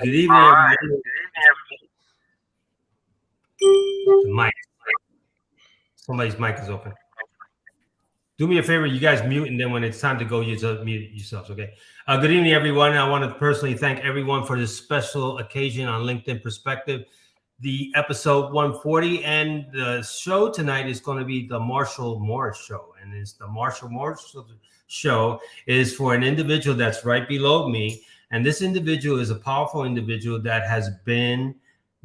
Good evening, everyone. The mic. Somebody's mic is open. Do me a favor, you guys mute, and then when it's time to go, you just mute yourselves, okay? Good evening, everyone. I want to personally thank everyone for this special occasion on LinkedIn Perspective, the episode 140, and the show tonight is going to be the Marshall Morris Show, and it's the Marshall Morris Show is for an individual that's right below me, and this individual is a powerful individual that has been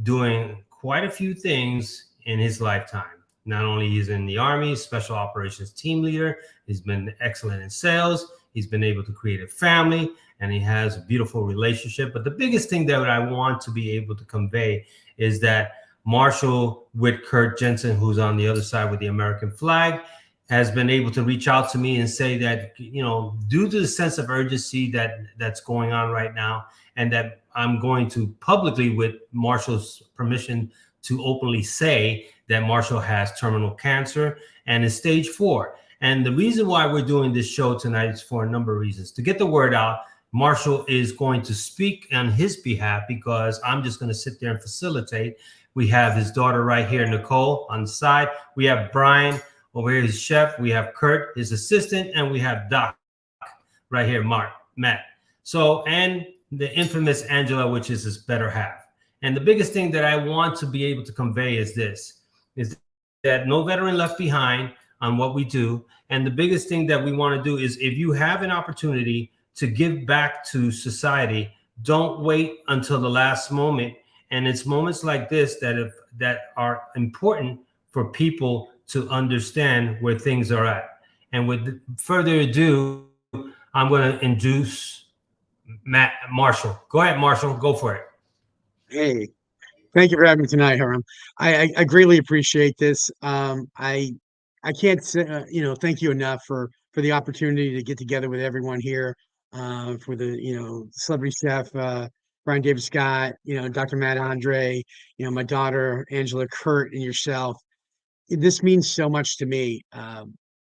doing quite a few things in his lifetime. Not only he's in the Army, special operations team leader, he's been excellent in sales, he's been able to create a family, and he has a beautiful relationship. But the biggest thing that I want to be able to convey is that Marshall with Kurt Jensen, who's on the other side with the American flag, has been able to reach out to me and say that, you know, due to the sense of urgency that's going on right now, and that I'm going to publicly, with Marshall's permission, to openly say that Marshall has terminal cancer and is stage 4. And the reason why we're doing this show tonight is for a number of reasons. To get the word out, Marshall is going to speak on his behalf because I'm just going to sit there and facilitate. We have his daughter right here, Nicole, on the side. We have Brian over here, his chef. We have Kurt, his assistant, and we have Doc right here, Matt. So, and the infamous Angela, which is his better half. And the biggest thing that I want to be able to convey is this, is that no veteran left behind on what we do. And the biggest thing that we want to do is, if you have an opportunity to give back to society, don't wait until the last moment. And it's moments like this that are important for people to understand where things are at. And with further ado, I'm going to introduce Marshall. Go ahead, Marshall. Go for it. Hey, thank you for having me tonight, Hiram. I greatly appreciate this. I can't say, thank you enough for the opportunity to get together with everyone here, for the, celebrity chef, Brian David Scott, Dr. Matt Andre, my daughter, Angela, Kurt, and yourself. This means so much to me.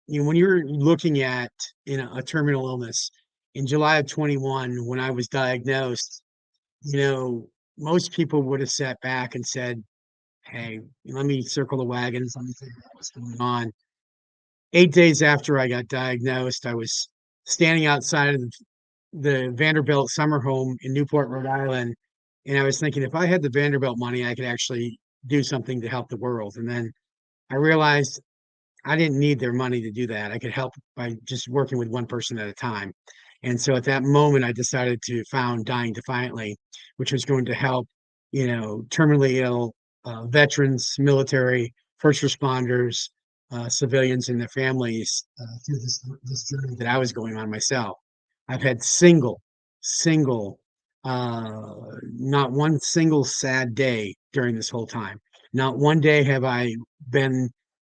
When you're looking at, a terminal illness in July of 21, when I was diagnosed, most people would have sat back and said, hey, let me circle the wagons. Let me figure out what's going on. 8 days after I got diagnosed, I was standing outside of the Vanderbilt summer home in Newport, Rhode Island. And I was thinking, if I had the Vanderbilt money, I could actually do something to help the world. And then I realized I didn't need their money to do that. I could help by just working with one person at a time. And so at that moment, I decided to found Dying Defiantly, which was going to help, terminally ill veterans, military, first responders, civilians, and their families through this journey that I was going on myself. I've had not one single sad day during this whole time. Not one day have I been,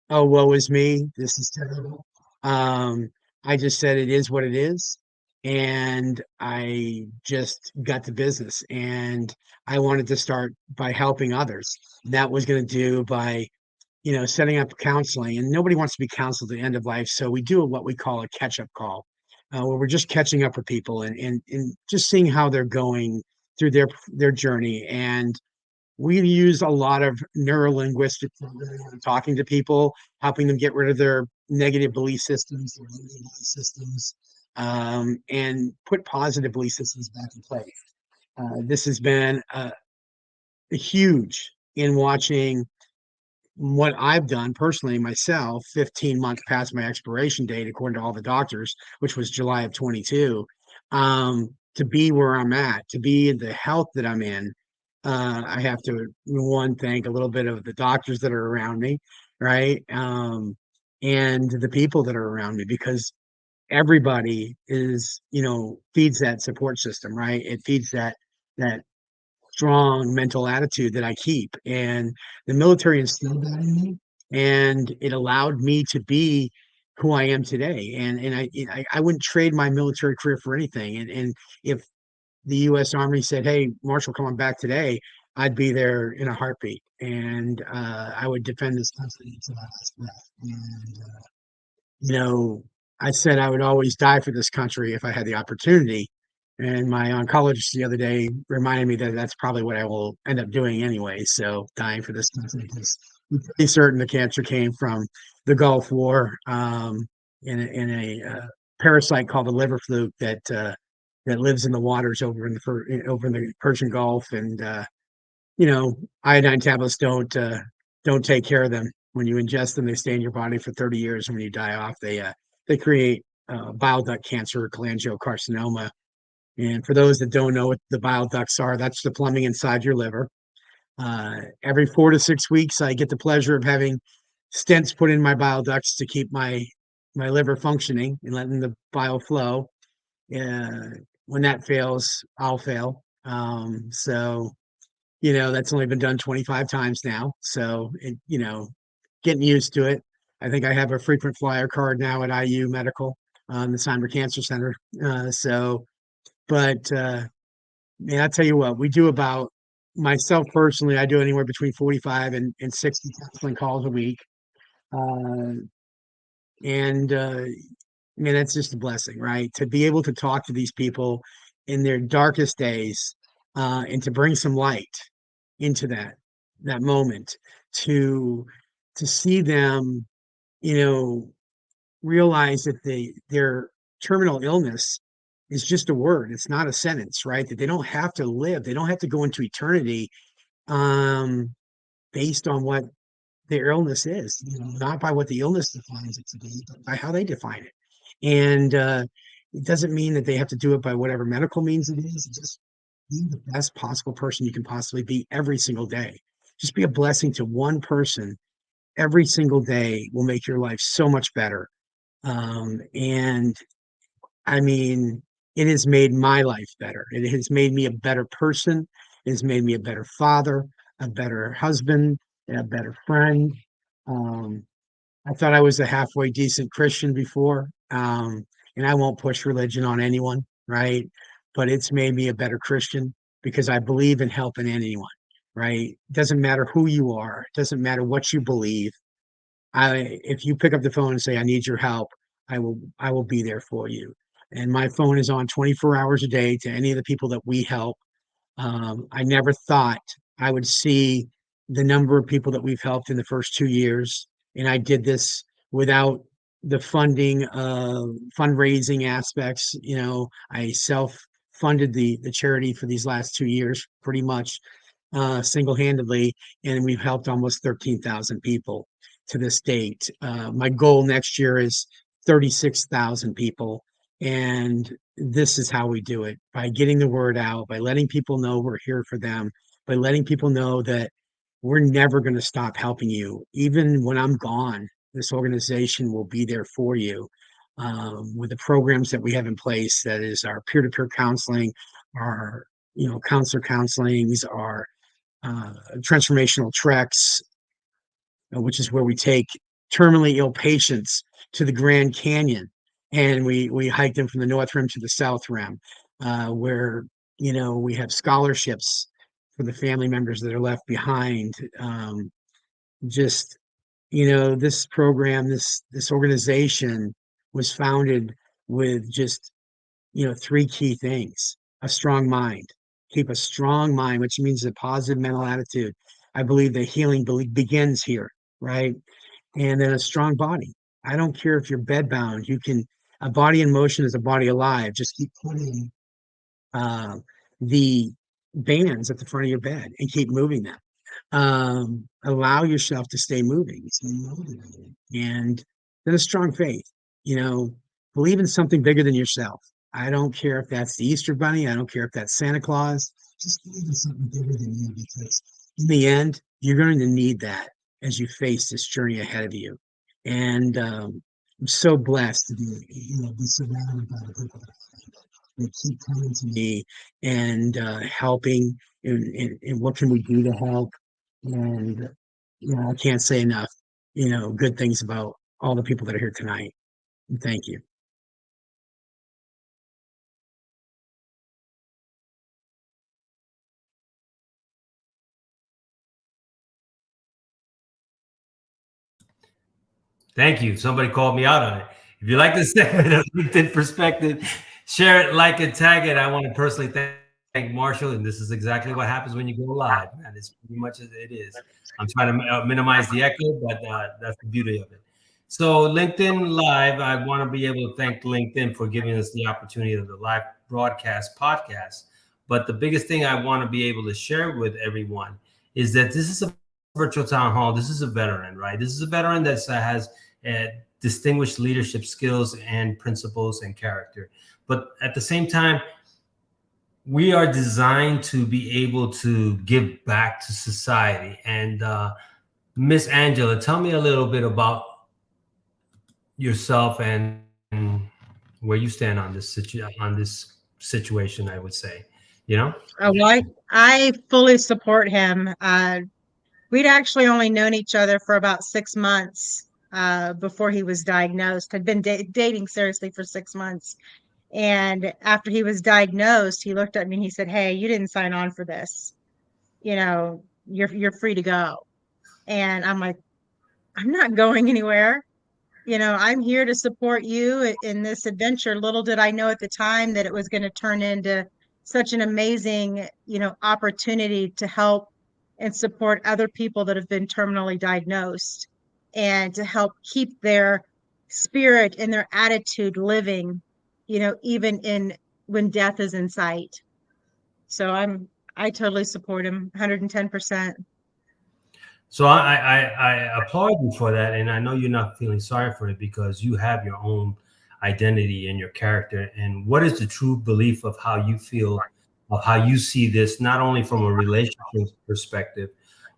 oh, woe is me, this is terrible. I just said it is what it is. And I just got to business, and I wanted to start by helping others. That was going to do by, setting up counseling, and nobody wants to be counseled at the end of life. So we do what we call a catch-up call, where we're just catching up with people and just seeing how they're going through their journey. And we use a lot of neuro-linguistic programming, talking to people, helping them get rid of their negative belief systems, their limiting belief systems, and put positive belief systems back in place. This has been huge in watching what I've done personally myself, 15 months past my expiration date, according to all the doctors, which was July of 22, to be where I'm at, to be in the health that I'm in. I have to, one, thank a little bit of the doctors that are around me, right? And the people that are around me, because everybody is, feeds that support system, right? It feeds that strong mental attitude that I keep. And the military instilled that in me, and it allowed me to be who I am today. And I wouldn't trade my military career for anything. And if the U.S. Army said, hey, Marshall, come on back today, I'd be there in a heartbeat. And I would defend this country until my last breath. And, I said I would always die for this country if I had the opportunity. And my oncologist the other day reminded me that that's probably what I will end up doing anyway. So dying for this cancer, because I'm pretty certain the cancer came from the Gulf War, in a parasite called the liver fluke that lives in the waters over in over in the Persian Gulf. And iodine tablets don't take care of them. When you ingest them, they stay in your body for 30 years. And when you die off, they create bile duct cancer, cholangiocarcinoma. And for those that don't know what the bile ducts are, that's the plumbing inside your liver. Every 4 to 6 weeks, I get the pleasure of having stents put in my bile ducts to keep my liver functioning and letting the bile flow. Uh, when that fails, I'll fail. That's only been done 25 times now. So, getting used to it. I think I have a frequent flyer card now at IU Medical, the Cyber Cancer Center. Man, I tell you what, we do about myself personally, I do anywhere between 45 and 60 counseling calls a week. Uh, and Man, that's just a blessing, right? To be able to talk to these people in their darkest days, and to bring some light into that moment, to to see them, you know, realize that their terminal illness is just a word. It's not a sentence, right? That they don't have to live. They don't have to go into eternity, um, based on what their illness is, not by what the illness defines it to be, but by how they define it. And it doesn't mean that they have to do it by whatever medical means it is. Just be the best possible person you can possibly be every single day. Just be a blessing to one person every single day will make your life so much better. And I mean, it has made my life better. It has made me a better person. It has made me a better father, a better husband, a better friend. Um, I thought I was a halfway decent Christian before, and I won't push religion on anyone, right? But it's made me a better Christian because I believe in helping anyone, right? Doesn't matter who you are, doesn't matter what you believe. If you pick up the phone and say, I need your help, I will be there for you. And my phone is on 24 hours a day to any of the people that we help. I never thought I would see the number of people that we've helped in the first 2 years. And I did this without the funding, fundraising aspects. I self-funded the charity for these last 2 years, pretty much single-handedly, and we've helped almost 13,000 people to this date. My goal next year is 36,000 people, and this is how we do it: by getting the word out, by letting people know we're here for them, by letting people know that we're never going to stop helping you. Even when I'm gone, this organization will be there for you. With the programs that we have in place, that is our peer-to-peer counseling, our counselor counselings, our transformational treks, which is where we take terminally ill patients to the Grand Canyon, and we hike them from the North Rim to the South Rim, where we have scholarships for the family members that are left behind. Just this program, this organization was founded with just three key things: a strong mind. Keep a strong mind, which means a positive mental attitude. I believe that healing begins here, right? And then a strong body. I don't care if you're bedbound. A body in motion is a body alive. Just keep putting uh, the bands at the front of your bed and keep moving them. Allow yourself to stay moving, stay motivated, and then a strong faith. You know, Believe in something bigger than yourself. I don't care if that's the Easter Bunny. I don't care if that's Santa Claus. Just believe in something bigger than you, because in the end, you're going to need that as you face this journey ahead of you. And I'm so blessed to be surrounded by the people that keep coming to me and helping. And what can we do to help? And I can't say enough, good things about all the people that are here tonight. And thank you. Thank you. Somebody called me out on it. If you like this segment of LinkedIn Perspective, Share it, like it, tag it. I want to personally thank Marshall, and this is exactly what happens when you go live, man. It's pretty much as it is. I'm trying to minimize the echo, but that's the beauty of it. So LinkedIn Live, I want to be able to thank LinkedIn for giving us the opportunity of the live broadcast podcast. But the biggest thing I want to be able to share with everyone is that this is a virtual town hall. This is a veteran, right? This is a veteran that has distinguished leadership skills and principles and character. But at the same time, we are designed to be able to give back to society. And Miss Angela, tell me a little bit about yourself and where you stand on this situation. I would say, you know. Oh, well, I fully support him. We'd actually only known each other for about 6 months before he was diagnosed. Had been dating seriously for 6 months. And after he was diagnosed, he looked at me and he said, "Hey, you didn't sign on for this. You know, you're free to go." And I'm like, "I'm not going anywhere. I'm here to support you in this adventure." Little did I know at the time that it was going to turn into such an amazing, opportunity to help and support other people that have been terminally diagnosed and to help keep their spirit and their attitude living, even when death is in sight. So I totally support him 110%. So I applaud you for that, and I know you're not feeling sorry for it because you have your own identity and your character. And what is the true belief of how you feel, of how you see this, not only from a relationship perspective,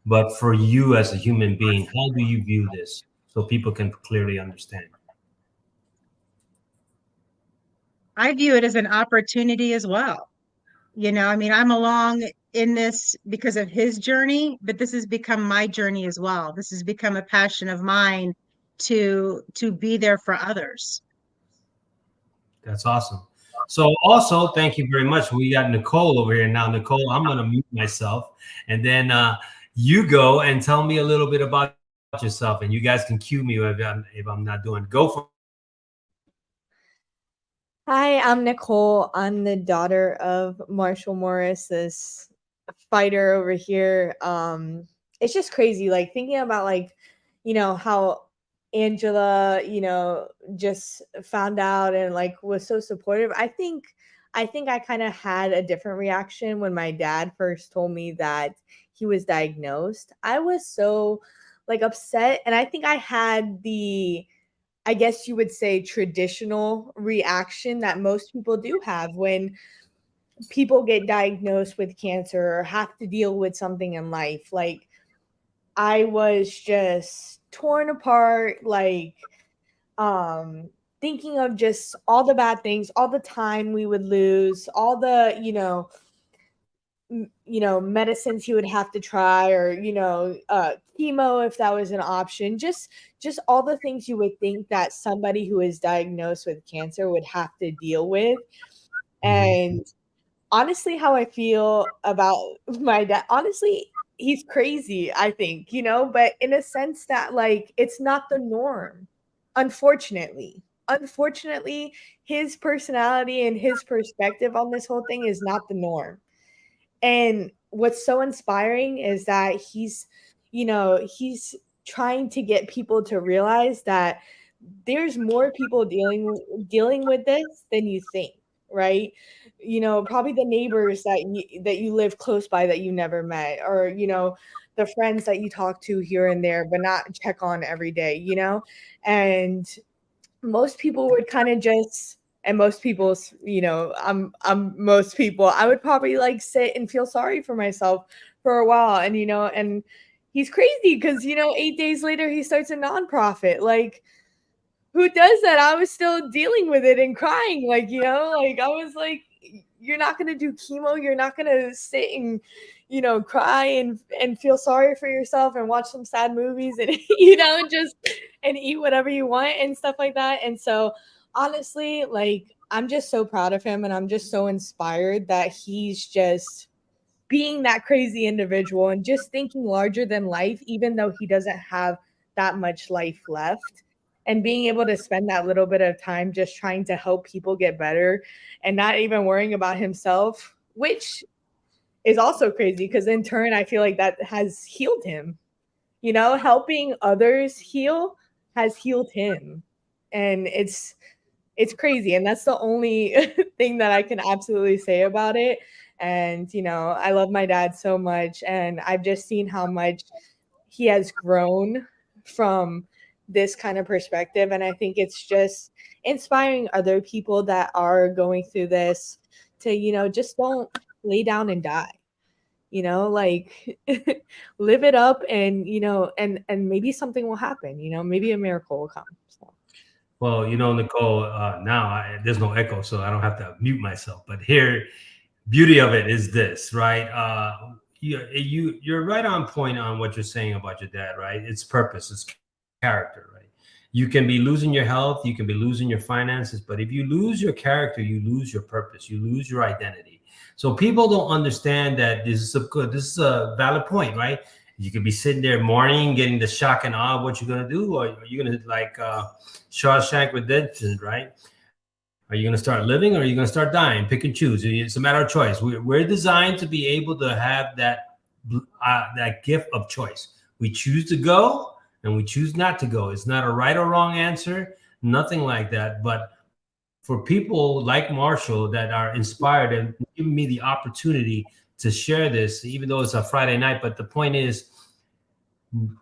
but for you as a human being? How do you view this so people can clearly understand? I view it as an opportunity as well. I'm along in this because of his journey, but this has become my journey as well. This has become a passion of mine to be there for others. That's awesome. So also, thank you very much. We got Nicole over here now. Nicole, I'm going to mute myself, and then you go and tell me a little bit about yourself, and you guys can cue me if I'm not doing. Go for. Hi, I'm Nicole. I'm the daughter of Marshall Morris, this fighter over here. It's just crazy, like thinking about how Angela, just found out and like was so supportive. I think I kind of had a different reaction when my dad first told me that he was diagnosed. I was so like upset, and I think I had I guess you would say traditional reaction that most people do have when people get diagnosed with cancer or have to deal with something in life. Like I was just torn apart, like thinking of just all the bad things, all the time we would lose, all the, medicines he would have to try, or chemo if that was an option, just all the things you would think that somebody who is diagnosed with cancer would have to deal with. And honestly, how I feel about my dad, honestly, he's crazy, I think, but in a sense that like it's not the norm. Unfortunately, his personality and his perspective on this whole thing is not the norm. And what's so inspiring is that he's trying to get people to realize that there's more people dealing with this than you think, right? Probably the neighbors that you live close by that you never met, or the friends that you talk to here and there but not check on every day, and most people would kind of just, and most people's, I'm most people, I would probably like sit and feel sorry for myself for a while. And, and he's crazy because, 8 days later, he starts a nonprofit. Like, who does that? I was still dealing with it and crying. Like, like I was like, you're not going to do chemo. You're not going to sit and, cry and feel sorry for yourself and watch some sad movies and, just and eat whatever you want and stuff like that. And so honestly, like, I'm just so proud of him, and I'm just so inspired that he's just being that crazy individual and just thinking larger than life, even though he doesn't have that much life left. and being able to spend that little bit of time just trying to help people get better and not even worrying about himself, which is also crazy because in turn, I feel like that has healed him. You know, helping others heal has healed him. And it's crazy. And that's the only thing that I can absolutely say about it. And, you know, I love my dad so much. And I've just seen how much he has grown from this kind of perspective. And I think it's just inspiring other people that are going through this to, you know, just don't lay down and die. You know, like live it up, and you know, and maybe something will happen. You know, maybe a miracle will come. So. Well, you know, Nicole, there's no echo, so I don't have to mute myself. But here, beauty of it is this, right? You're right on point on what you're saying about your dad, right? It's purpose, it's character, right? You can be losing your health, you can be losing your finances, but if you lose your character, you lose your purpose, you lose your identity. So people don't understand that this is a valid point, right? You could be sitting there mourning, getting the shock and awe of what you're gonna do, or you're gonna like Shawshank Redemption, right? Are you gonna start living, or are you gonna start dying? Pick and choose. It's a matter of choice. We're designed to be able to have that gift of choice. We choose to go, and we choose not to go. It's not a right or wrong answer, nothing like that. But for people like Marshall that are inspired and giving me the opportunity to share this, even though it's a Friday night, but the point is,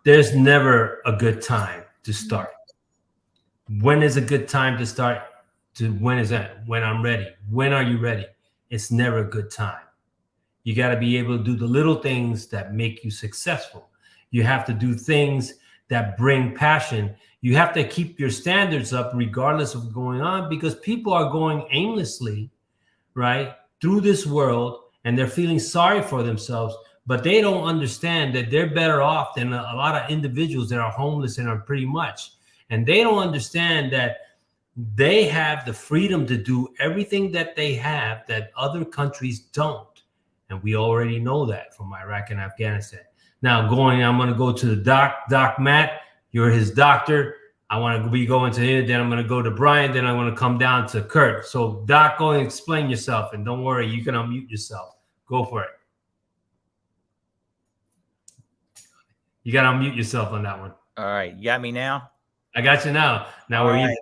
there's never a good time to start. When is a good time to start? When is that? When I'm ready. When are you ready? It's never a good time. You got to be able to do the little things that make you successful. You have to do things that bring passion. You have to keep your standards up regardless of what's going on, because people are going aimlessly, right, through this world, and they're feeling sorry for themselves, but they don't understand that they're better off than a lot of individuals that are homeless and are pretty much. And they don't understand that they have the freedom to do everything that they have that other countries don't. And we already know that from Iraq and Afghanistan. Now I'm going to go to the Doc Matt. You're his doctor. I want to be going to him. Then I'm going to go to Brian. Then I'm going to come down to Kurt. So Doc, go and explain yourself. And don't worry, you can unmute yourself. Go for it. You got to unmute yourself on that one. All right. You got me now? I got you now. Now we're even.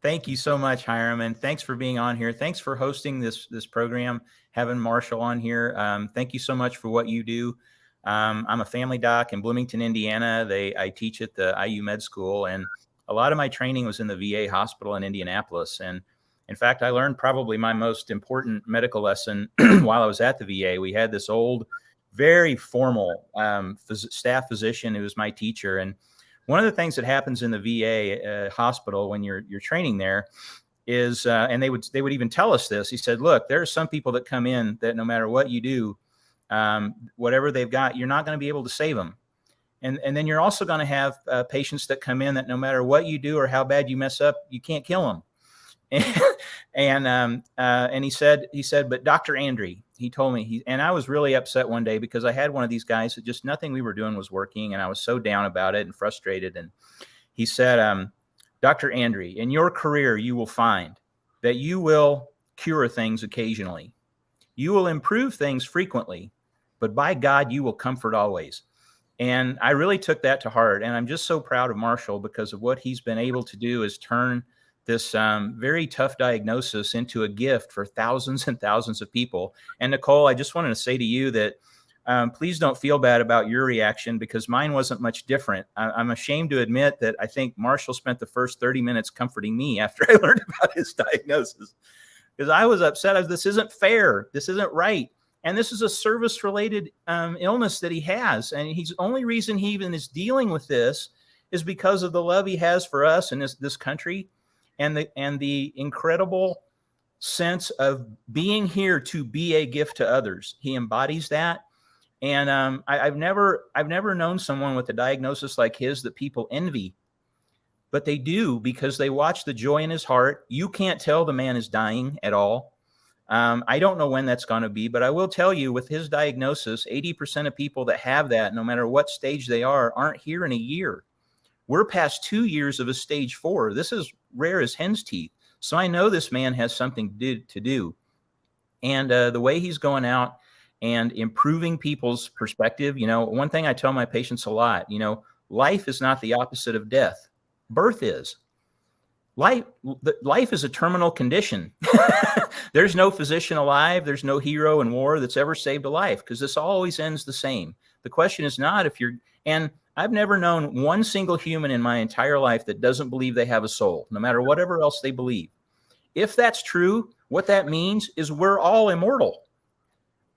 Thank you so much, Hiram, and thanks for being on here. Thanks for hosting this program, having Marshall on here. Thank you so much for what you do. I'm a family doc in Bloomington, Indiana. I teach at the IU Med School, and a lot of my training was in the VA hospital in Indianapolis. And in fact, I learned probably my most important medical lesson while I was at the VA. We had this old, very formal staff physician who was my teacher. And one of the things that happens in the VA hospital when you're training there is, and they would even tell us this. He said, look, there are some people that come in that no matter what you do, whatever they've got, you're not going to be able to save them. And then you're also going to have patients that come in that no matter what you do or how bad you mess up, you can't kill them. And he said, but Dr. Andre, he told me, and I was really upset one day because I had one of these guys that just nothing we were doing was working, and I was so down about it and frustrated. And he said, Dr. Andre, in your career, you will find that you will cure things occasionally. You will improve things frequently, but by God, you will comfort always. And I really took that to heart. And I'm just so proud of Marshall because of what he's been able to do is turn this very tough diagnosis into a gift for thousands and thousands of people. And Nicole, I just wanted to say to you that please don't feel bad about your reaction because mine wasn't much different. I'm ashamed to admit that I think Marshall spent the first 30 minutes comforting me after I learned about his diagnosis because I was upset. This isn't fair. This isn't right. And this is a service-related illness that he has. And the only reason he even is dealing with this is because of the love he has for us and this country. And the incredible sense of being here to be a gift to others. He embodies that. And I've never known someone with a diagnosis like his that people envy, but they do because they watch the joy in his heart. You can't tell the man is dying at all. I don't know when that's going to be, but I will tell you with his diagnosis, 80% of people that have that, no matter what stage they are, aren't here in a year. We're past 2 years of a stage 4. This is rare as hen's teeth. So I know this man has something to do. And the way he's going out and improving people's perspective, you know, one thing I tell my patients a lot, you know, life is not the opposite of death. Birth is. Life is a terminal condition. There's no physician alive. There's no hero in war that's ever saved a life, because this always ends the same. The question is not if you're, and I've never known one single human in my entire life that doesn't believe they have a soul, no matter whatever else they believe. If that's true, what that means is we're all immortal.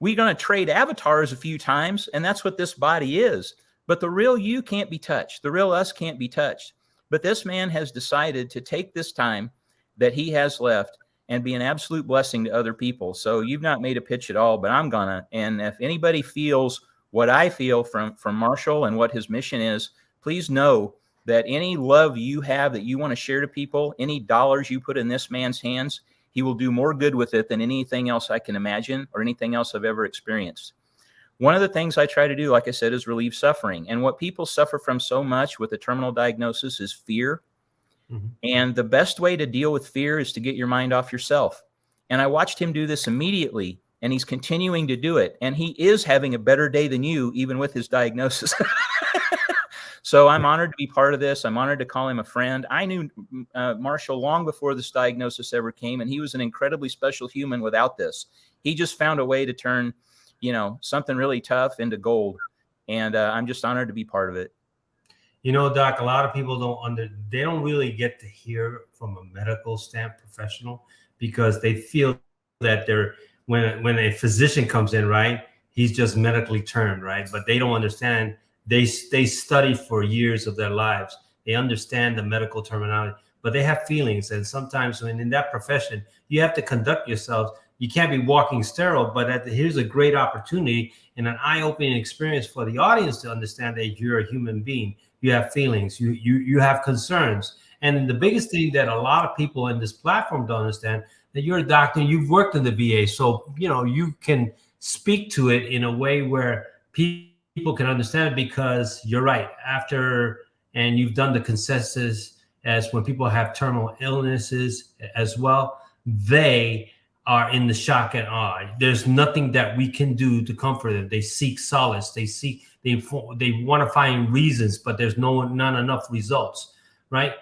We're going to trade avatars a few times, and that's what this body is. But the real you can't be touched. The real us can't be touched. But this man has decided to take this time that he has left and be an absolute blessing to other people. So you've not made a pitch at all, but I'm gonna. And if anybody feels what I feel from Marshall and what his mission is, please know that any love you have that you want to share to people, any dollars you put in this man's hands, he will do more good with it than anything else I can imagine or anything else I've ever experienced. One of the things I try to do, like I said, is relieve suffering. And what people suffer from so much with a terminal diagnosis is fear. Mm-hmm. And the best way to deal with fear is to get your mind off yourself. And I watched him do this immediately, and he's continuing to do it. And he is having a better day than you, even with his diagnosis. So I'm honored to be part of this. I'm honored to call him a friend. I knew Marshall long before this diagnosis ever came, and he was an incredibly special human without this. He just found a way to turn, you know, something really tough into gold. And I'm just honored to be part of it. You know, Doc, a lot of people they don't really get to hear from a medical professional, because they feel that when a physician comes in, right, he's just medically termed, right? But they don't understand. They study for years of their lives. They understand the medical terminology, but they have feelings. And sometimes when in that profession, you have to conduct yourselves. You can't be walking sterile, but here's a great opportunity and an eye-opening experience for the audience to understand that you're a human being. You have feelings, you have concerns. And the biggest thing that a lot of people in this platform don't understand, that you're a doctor, you've worked in the VA. So, you know, you can speak to it in a way where people can understand it, because you're right. And you've done the consensus as when people have terminal illnesses as well, they are in the shock and awe. There's nothing that we can do to comfort them. They seek solace. They want to find reasons, but there's not enough results, right?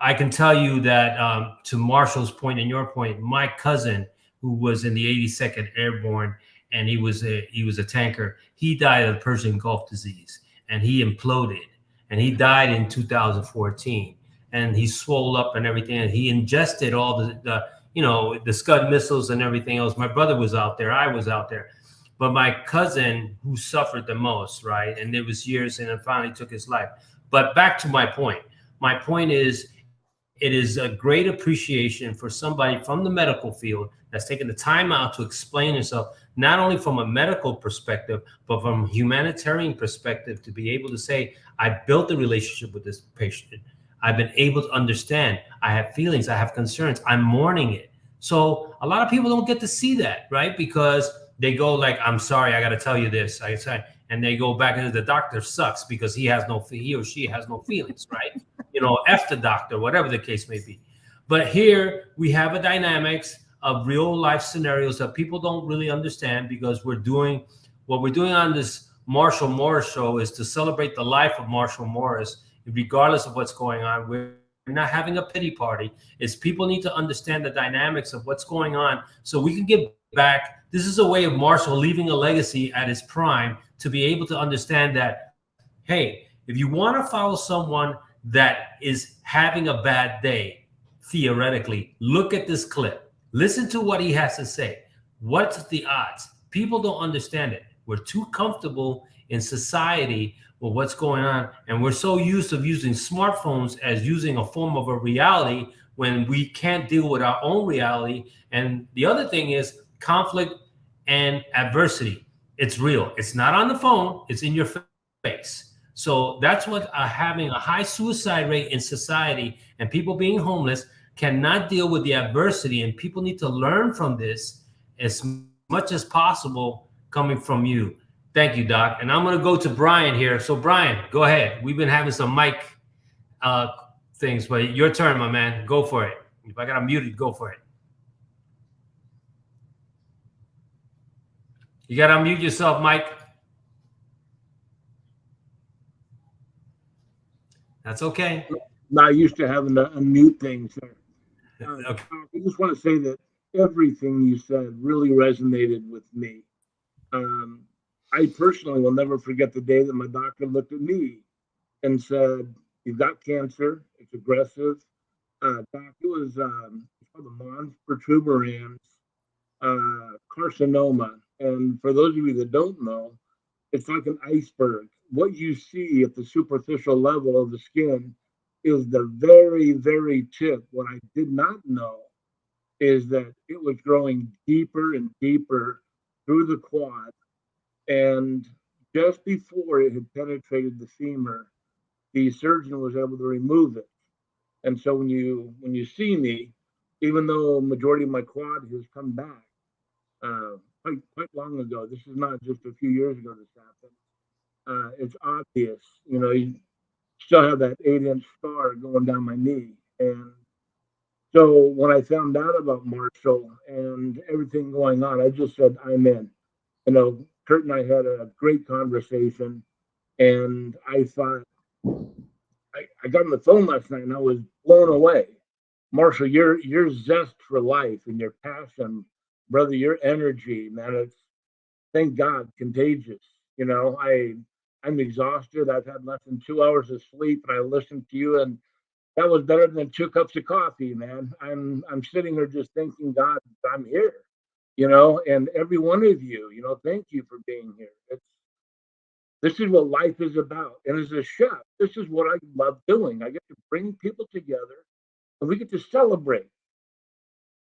I can tell you that to Marshall's point and your point, my cousin, who was in the 82nd Airborne, and he was a tanker, he died of Persian Gulf disease, and he imploded, and he died in 2014, and he swole up and everything, and he ingested all the Scud missiles and everything else. My brother was out there. I was out there. But my cousin, who suffered the most, right? And it was years, and then finally took his life. But back to my point. My point is, it is a great appreciation for somebody from the medical field that's taken the time out to explain himself, not only from a medical perspective, but from a humanitarian perspective, to be able to say, I built a relationship with this patient. I've been able to understand. I have feelings. I have concerns. I'm mourning it. So a lot of people don't get to see that, right? Because they go like, I'm sorry, I got to tell you this. And they go back and the doctor sucks because he or she has no feelings, right? You know, F the doctor, whatever the case may be. But here we have a dynamics of real life scenarios that people don't really understand, because what we're doing on this Marshall Morris show is to celebrate the life of Marshall Morris, regardless of what's going on. We're not having a pity party. It's people need to understand the dynamics of what's going on so we can give back. This is a way of Marshall leaving a legacy at his prime, to be able to understand that, hey, if you want to follow someone that is having a bad day, theoretically, look at this clip. Listen to what he has to say. What's the odds? People don't understand it. We're too comfortable in society with what's going on, and we're so used to using smartphones as using a form of a reality when we can't deal with our own reality. And the other thing is conflict and adversity. It's real. It's not on the phone. It's in your face. So that's what having a high suicide rate in society and people being homeless cannot deal with the adversity. And people need to learn from this as much as possible coming from you. Thank you, Doc. And I'm going to go to Brian here. So Brian, go ahead. We've been having some mic things, but your turn, my man. Go for it. If I got to mute it, go for it. You got to unmute yourself, Mike. That's okay. Not used to having to unmute things. Okay. I just want to say that everything you said really resonated with me. I personally will never forget the day that my doctor looked at me and said, "You've got cancer. It's aggressive." Doc, it was called the Mons protuberans carcinoma. And for those of you that don't know, it's like an iceberg. What you see at the superficial level of the skin is the very, very tip. What I did not know is that it was growing deeper and deeper through the quad. And just before it had penetrated the femur, the surgeon was able to remove it. And so when you see me, even though majority of my quad has come back quite long ago, this is not just a few years ago this happened. It's obvious, you still have that 8-inch scar going down my knee. And so when I found out about Marshall and everything going on, I just said, I'm in. Kurt and I had a great conversation, and I thought, I got on the phone last night and I was blown away. Marshall, your zest for life and your passion, brother, your energy, man, it's, thank God, contagious. I'm exhausted. I've had less than 2 hours of sleep, and I listened to you, and that was better than 2 cups of coffee, man. I'm sitting here just thanking God I'm here, and every one of you, thank you for being here. This is what life is about. And as a chef, this is what I love doing. I get to bring people together, and we get to celebrate.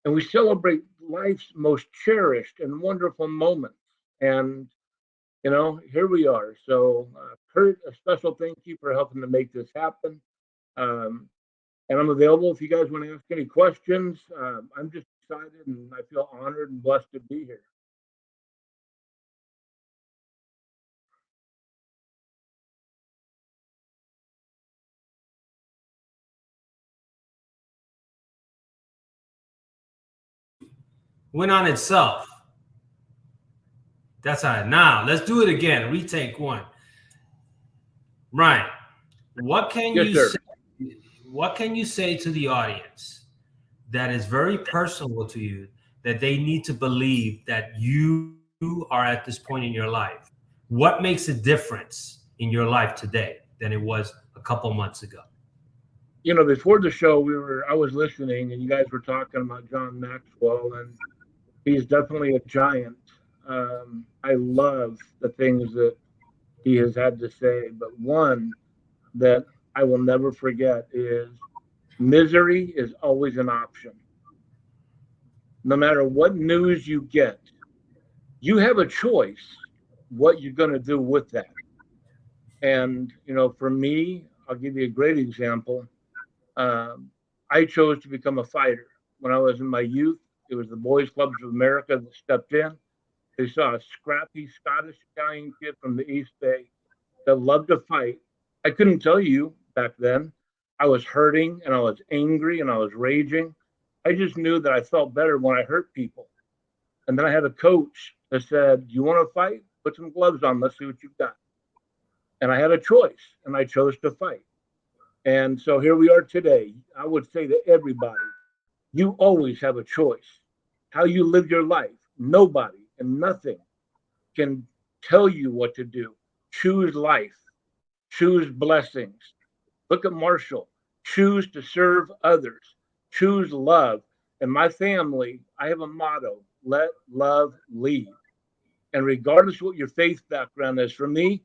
And we celebrate life's most cherished and wonderful moments. And, here we are. So, Kurt, a special thank you for helping to make this happen. And I'm available if you guys want to ask any questions. I'm just excited, and I feel honored and blessed to be here. Went on itself. That's all right. Now let's do it again. Retake one. Ryan, what can you say to the audience that is very personal to you, that they need to believe that you are at this point in your life? What makes a difference in your life today than it was a couple months ago? Before the show, I was listening, and you guys were talking about John Maxwell, and he's definitely a giant. I love the things that he has had to say, but one that I will never forget is misery is always an option. No matter what news you get, you have a choice what you're going to do with that. And, for me, I'll give you a great example. I chose to become a fighter. When I was in my youth, it was the Boys Clubs of America that stepped in. They saw a scrappy Scottish Italian kid from the East Bay that loved to fight. I couldn't tell you back then. I was hurting, and I was angry, and I was raging. I just knew that I felt better when I hurt people. And then I had a coach that said, "You want to fight? Put some gloves on. Let's see what you've got." And I had a choice, and I chose to fight. And so here we are today. I would say to everybody, you always have a choice. How you live your life, nobody and nothing can tell you what to do. Choose life. Choose blessings. Look at Marshall. Choose to serve others. Choose love. And my family, I have a motto: let love lead. And regardless of what your faith background is, for me,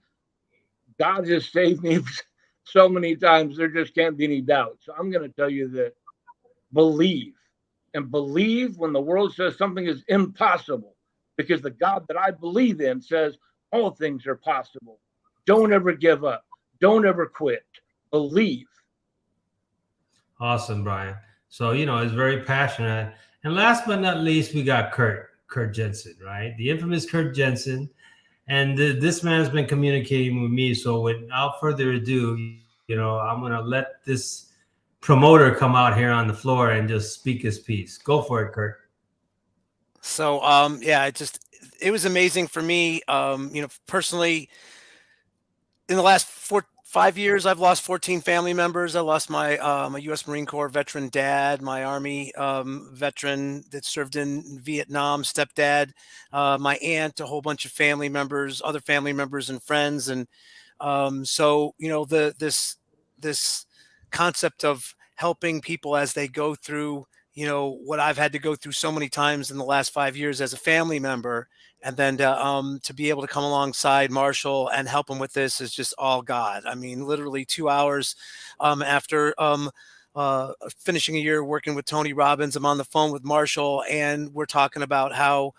God has saved me so many times, there just can't be any doubt. So I'm going to tell you that believe, and believe when the world says something is impossible, because the God that I believe in says all things are possible. Don't ever give up. Don't ever quit. Believe. Awesome, Brian. So, it's very passionate. And last but not least, we got Kurt Jensen, right? The infamous Kurt Jensen. And this man has been communicating with me. So without further ado, I'm going to let this promoter come out here on the floor and just speak his piece. Go for it, Kurt. So, yeah, it was amazing for me. Personally, in the last 5 years, I've lost 14 family members. I lost my U.S. Marine Corps veteran dad, my Army veteran that served in Vietnam stepdad, my aunt, a whole bunch of family members, other family members and friends. And so, this concept of helping people as they go through, what I've had to go through so many times in the last 5 years as a family member, and then to be able to come alongside Marshall and help him with this is just all God. I mean, literally 2 hours after finishing a year working with Tony Robbins, I'm on the phone with Marshall, and we're talking about how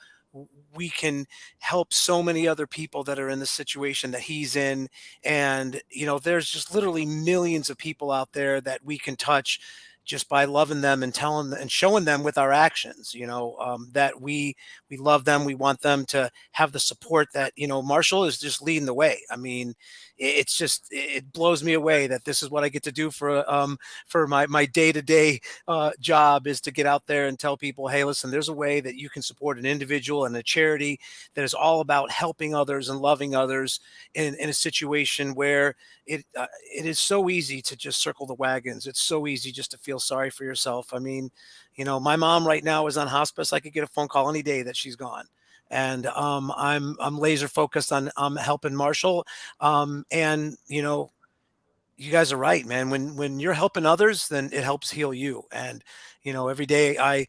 we can help so many other people that are in the situation that he's in. And, there's just literally millions of people out there that we can touch just by loving them and telling and showing them with our actions, that we love them. We want them to have the support that, Marshall is just leading the way. I mean, it blows me away that this is what I get to do for my day-to-day job, is to get out there and tell people, hey, listen, there's a way that you can support an individual and a charity that is all about helping others and loving others in a situation where it is so easy to just circle the wagons. It's so easy just to feel sorry for yourself. I mean, my mom right now is on hospice. I could get a phone call any day that she's gone. And I'm laser focused on helping Marshall. And you guys are right, man. When you're helping others, then it helps heal you. And every day I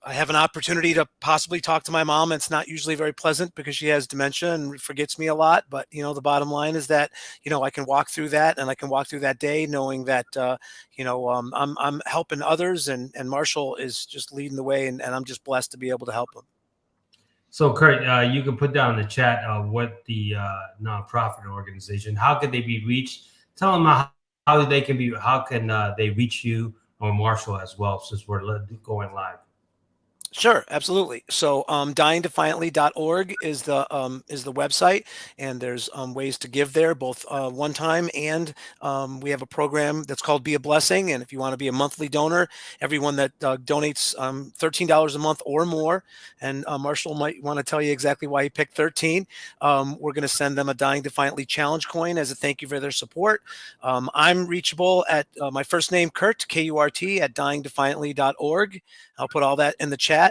have an opportunity to possibly talk to my mom. It's not usually very pleasant because she has dementia and forgets me a lot. But the bottom line is that I can walk through that, and I can walk through that day knowing that I'm helping others, and Marshall is just leading the way, and I'm just blessed to be able to help him. So, Kurt, you can put down in the chat what the nonprofit organization, how can they be reached? Tell them how can they reach you or Marshall as well, since we're going live. Sure, absolutely. So dyingdefiantly.org is the website, and there's ways to give there, both one time, and we have a program that's called Be a Blessing. And if you want to be a monthly donor, everyone that donates $13 a month or more, and Marshall might want to tell you exactly why he picked 13, we're going to send them a Dying Defiantly challenge coin as a thank you for their support. I'm reachable at my first name, Kurt, K-U-R-T, at dyingdefiantly.org. I'll put all that in the chat.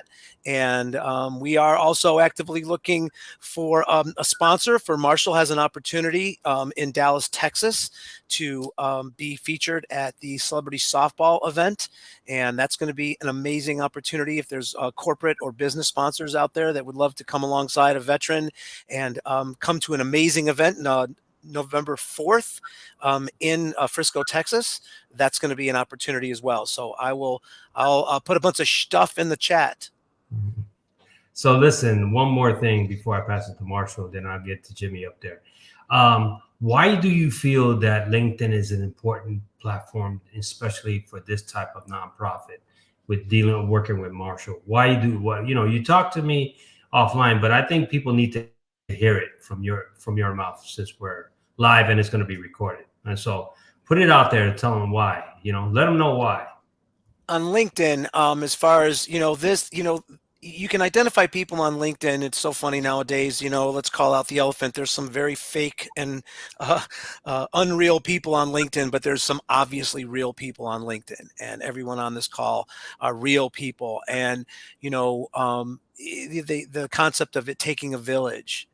And we are also actively looking for a sponsor. For Marshall has an opportunity in Dallas, Texas, to be featured at the celebrity softball event. And that's going to be an amazing opportunity. If there's corporate or business sponsors out there that would love to come alongside a veteran and come to an amazing event November 4th in Frisco, Texas, that's going to be an opportunity as well. So I'll put a bunch of stuff in the chat. So listen, one more thing before I pass it to Marshall, then I'll get to Jimmy up there. Why do you feel that LinkedIn is an important platform, especially for this type of nonprofit with working with Marshall? You talk to me offline, but I think people need to hear it from your mouth, since we're live and it's going to be recorded. And so put it out there and tell them why, let them know why. On LinkedIn, as far as, you can identify people on LinkedIn. It's so funny nowadays, let's call out the elephant. There's some very fake and unreal people on LinkedIn, but there's some obviously real people on LinkedIn, and everyone on this call are real people. And, the concept of it taking a village,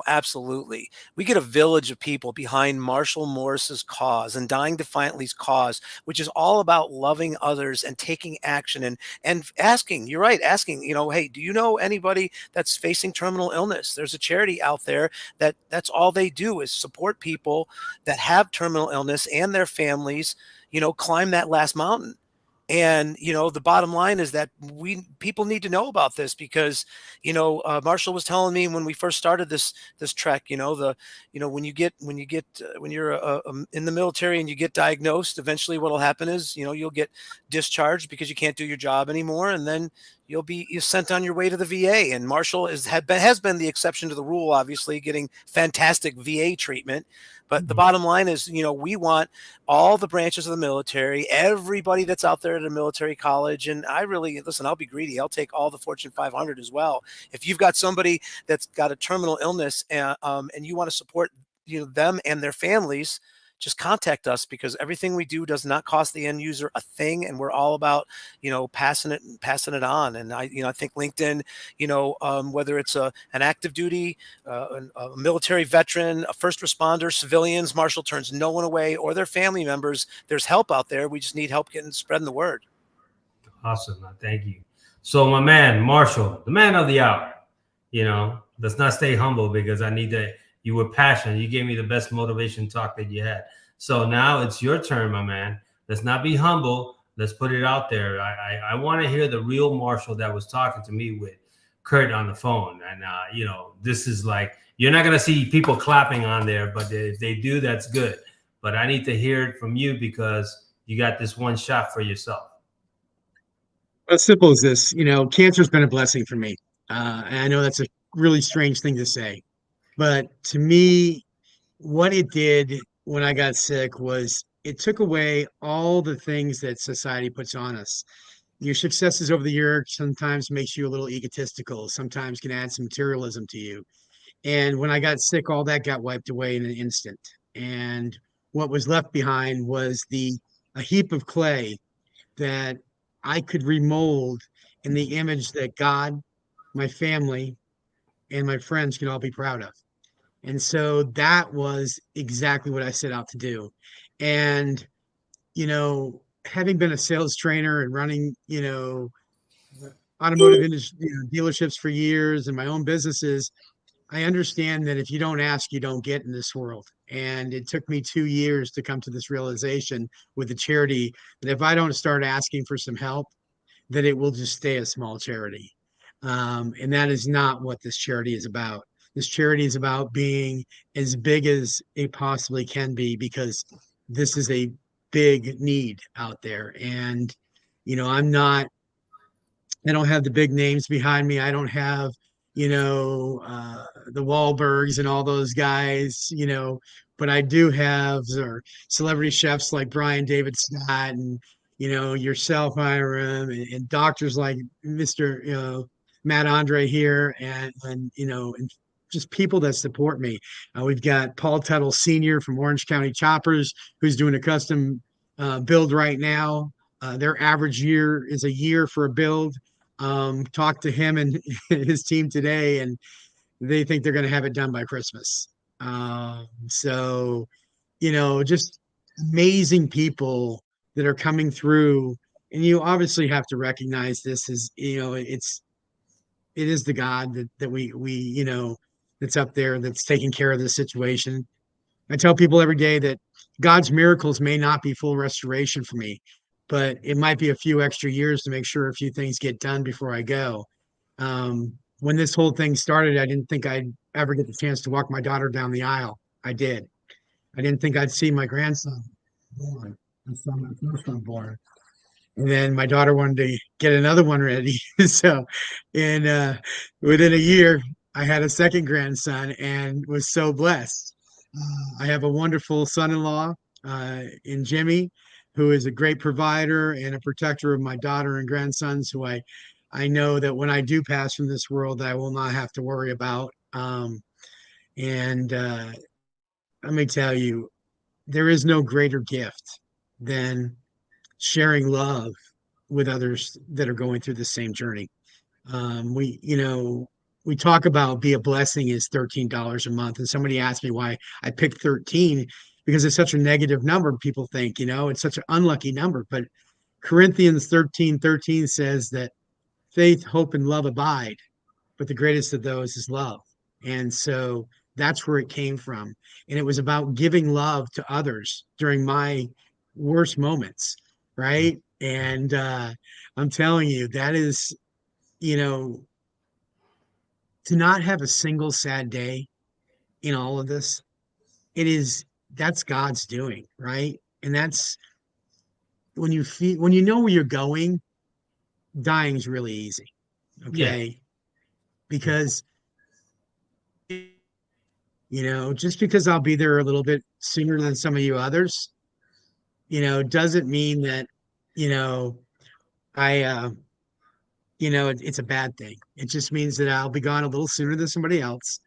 absolutely. We get a village of people behind Marshall Morris's cause and Dying Defiantly's cause, which is all about loving others and taking action and asking, you're right, asking, hey, do you know anybody that's facing terminal illness? There's a charity out there that's all they do is support people that have terminal illness and their families, climb that last mountain. And, the bottom line is that people need to know about this because, Marshall was telling me when we first started this trek, when you're in the military and you get diagnosed, eventually what'll happen is, you'll get discharged because you can't do your job anymore. And then, you'll be sent on your way to the VA. And Marshall has been the exception to the rule, obviously, getting fantastic VA treatment. But the bottom line is, we want all the branches of the military, everybody that's out there at a military college. And I'll be greedy. I'll take all the Fortune 500 as well. If you've got somebody that's got a terminal illness and you want to support them and their families, just contact us, because everything we do does not cost the end user a thing, and we're all about passing it on. And I think LinkedIn, whether it's an active duty, a military veteran, a first responder, civilians, Marshall turns no one away, or their family members. There's help out there. We just need help spreading the word. Awesome. Thank you. So my man Marshall, the man of the hour, let's not stay humble, because I need that. You were passionate. You gave me the best motivation talk that you had. So now it's your turn, my man. Let's not be humble. Let's put it out there. I want to hear the real Marshall that was talking to me with Kurt on the phone. And, this is like, you're not going to see people clapping on there, but if they do, that's good. But I need to hear it from you, because you got this one shot for yourself. As simple as this, cancer's been a blessing for me. And I know that's a really strange thing to say. But to me, what it did when I got sick was it took away all the things that society puts on us. Your successes over the year sometimes makes you a little egotistical, sometimes can add some materialism to you. And when I got sick, all that got wiped away in an instant. And what was left behind was a heap of clay that I could remold in the image that God, my family, and my friends can all be proud of. And so that was exactly what I set out to do. And, having been a sales trainer and running, automotive industry, dealerships for years and my own businesses, I understand that if you don't ask, you don't get in this world. And it took me 2 years to come to this realization with the charity that if I don't start asking for some help, that it will just stay a small charity. And that is not what this charity is about. This charity is about being as big as it possibly can be, because this is a big need out there. And, I don't have the big names behind me. I don't have, the Wahlbergs and all those guys, but I do have celebrity chefs like Brian David Scott and, yourself, Hiram, and doctors like Mr. Matt Andre here, and just people that support me. We've got Paul Tuttle Sr. from Orange County Choppers, who's doing a custom build right now. Their average year is a year for a build. Talked to him and his team today, and they think they're going to have it done by Christmas. So, just amazing people that are coming through. And you obviously have to recognize this as, it is the God that we that's up there, that's taking care of this situation. I tell people every day that God's miracles may not be full restoration for me, but it might be a few extra years to make sure a few things get done before I go. When this whole thing started, I didn't think I'd ever get the chance to walk my daughter down the aisle. I did. I didn't think I'd see my grandson born. I saw my first one born. And then my daughter wanted to get another one ready. So, and within a year, I had a second grandson and was so blessed. I have a wonderful son-in-law in Jimmy, who is a great provider and a protector of my daughter and grandsons, who I know that when I do pass from this world, I will not have to worry about. And let me tell you, there is no greater gift than sharing love with others that are going through the same journey. We talk about be a blessing is $13 a month. And somebody asked me why I picked 13, because it's such a negative number. People think, it's such an unlucky number. But Corinthians 13:13 says that faith, hope, and love abide, but the greatest of those is love. And so that's where it came from. And it was about giving love to others during my worst moments, right? And I'm telling you, that is, to not have a single sad day in all of this, that's God's doing, right? And that's when you know where you're going, dying is really easy. Okay. Because, just because I'll be there a little bit sooner than some of you others, doesn't mean that, you know, it's a bad thing. It just means that I'll be gone a little sooner than somebody else,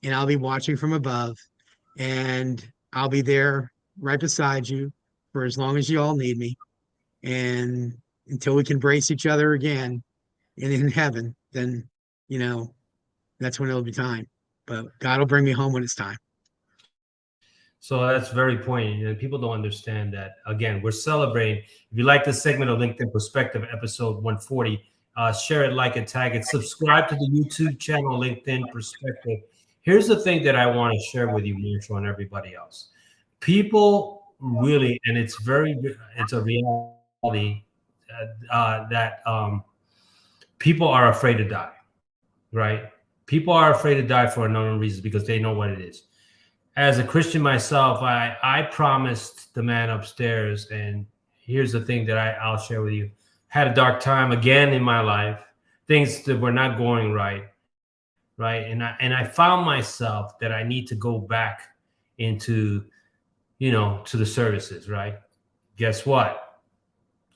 and I'll be watching from above, and I'll be there right beside you for as long as you all need me. And until we can brace each other again in heaven, then, that's when it'll be time. But God will bring me home when it's time. So that's very poignant, and people don't understand that. Again, we're celebrating. If you like this segment of LinkedIn Perspective, episode 140, share it, like it, tag it, subscribe to the YouTube channel, LinkedIn Perspective. Here's the thing that I want to share with you, Marshall, and everybody else. People really, and it's a reality that people are afraid to die, right? People are afraid to die for a number of reasons because they know what it is. As a Christian myself, I promised the man upstairs, and here's the thing that I'll share with you. Had a dark time again in my life, things that were not going right? And I found myself that I need to go back into, to the services, right? Guess what?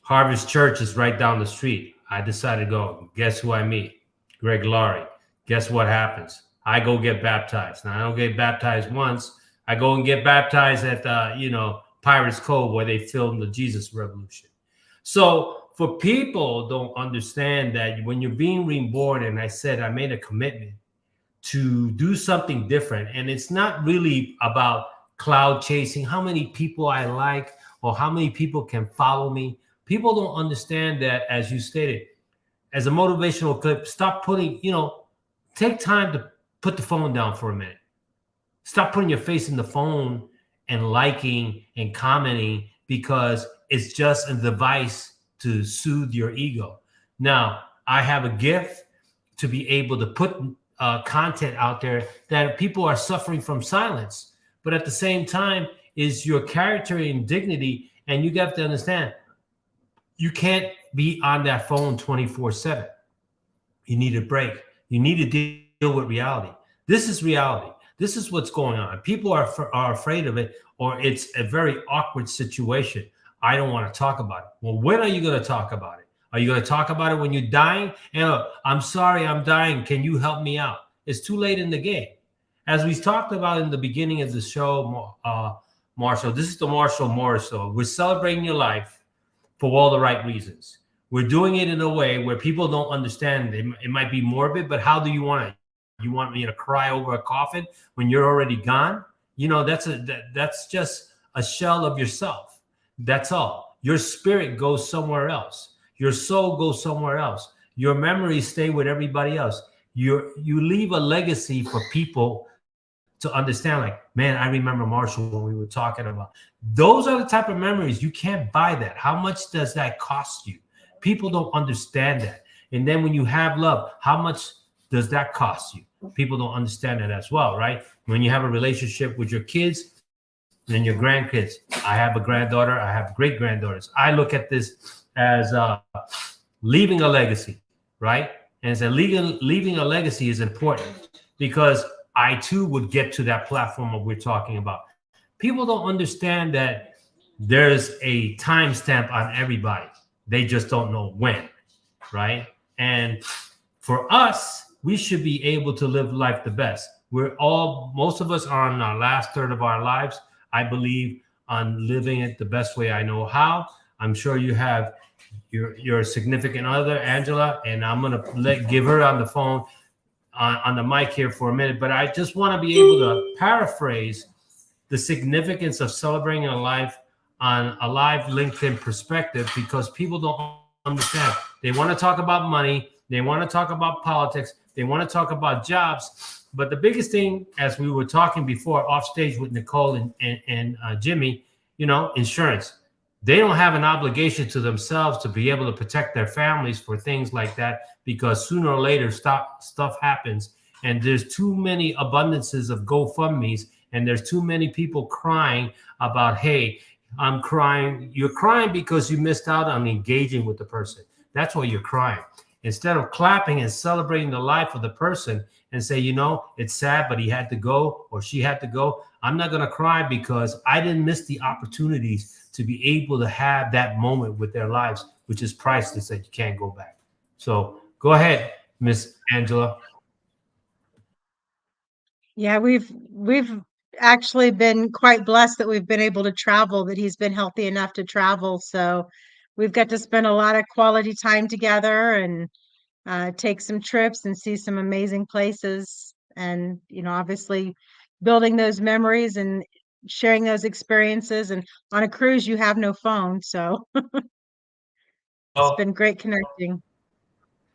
Harvest Church is right down the street. I decided to go. Guess who I meet? Greg Laurie. Guess what happens? I go get baptized. Now, I don't get baptized once. I go and get baptized at Pirates Cove, where they filmed the Jesus Revolution. So for people don't understand that when you're being reborn, and I said I made a commitment to do something different, and it's not really about cloud chasing, how many people I like or how many people can follow me. People don't understand that, as you stated, as a motivational clip, stop putting, take time to put the phone down for a minute. Stop putting your face in the phone and liking and commenting, because it's just a device to soothe your ego. Now, I have a gift to be able to put content out there that people are suffering from silence. But at the same time, is your character and dignity, and you got to understand, you can't be on that phone 24/7. You need a break. You need to deal with reality. This is reality. This is what's going on. People are afraid of it, or it's a very awkward situation. I don't want to talk about it. Well, when are you going to talk about it? Are you going to talk about it when you're dying? And I'm sorry, I'm dying. Can you help me out? It's too late in the game. As we talked about in the beginning of the show, Marshall, this is the Marshall Morris Show. We're celebrating your life for all the right reasons. We're doing it in a way where people don't understand. It might be morbid, but how do you want it? You want me to cry over a coffin when you're already gone? That's just a shell of yourself. That's all. Your spirit goes somewhere else. Your soul goes somewhere else. Your memories stay with everybody else. You leave a legacy for people to understand, like, man, I remember Marshall when we were talking about. Those are the type of memories. You can't buy that. How much does that cost you? People don't understand that. And then when you have love, how much does that cost you? People don't understand that as well, right? When you have a relationship with your kids and your grandkids. I have a granddaughter. I have great granddaughters. I look at this as leaving a legacy, right? And so leaving a legacy is important, because I too would get to that platform that we're talking about. People don't understand that there's a timestamp on everybody. They just don't know when, right? And for us, we should be able to live life the best. Most of us are on our last third of our lives. I believe on living it the best way I know how. I'm sure you have your significant other, Angela, and I'm gonna give her on the phone, on the mic here for a minute. But I just want to be able to paraphrase the significance of celebrating a life on a live LinkedIn Perspective, because people don't understand. They want to talk about money. They want to talk about politics. They want to talk about jobs. But the biggest thing, as we were talking before off stage with Nicole and Jimmy, insurance. They don't have an obligation to themselves to be able to protect their families for things like that, because sooner or later stuff happens, and there's too many abundances of GoFundMe's, and there's too many people crying about, hey, I'm crying. You're crying because you missed out on engaging with the person. That's why you're crying. instead of clapping and celebrating the life of the person and say, you know, it's sad, but he had to go or she had to go. I'm not going to cry because I didn't miss the opportunities to be able to have that moment with their lives, which is priceless that you can't go back. So go ahead, Miss Angela. Yeah, we've actually been quite blessed that we've been able to travel, that he's been healthy enough to travel. So we've got to spend a lot of quality time together and take some trips and see some amazing places. And, you know, obviously building those memories and sharing those experiences. And on a cruise, you have no phone. So it's been great connecting.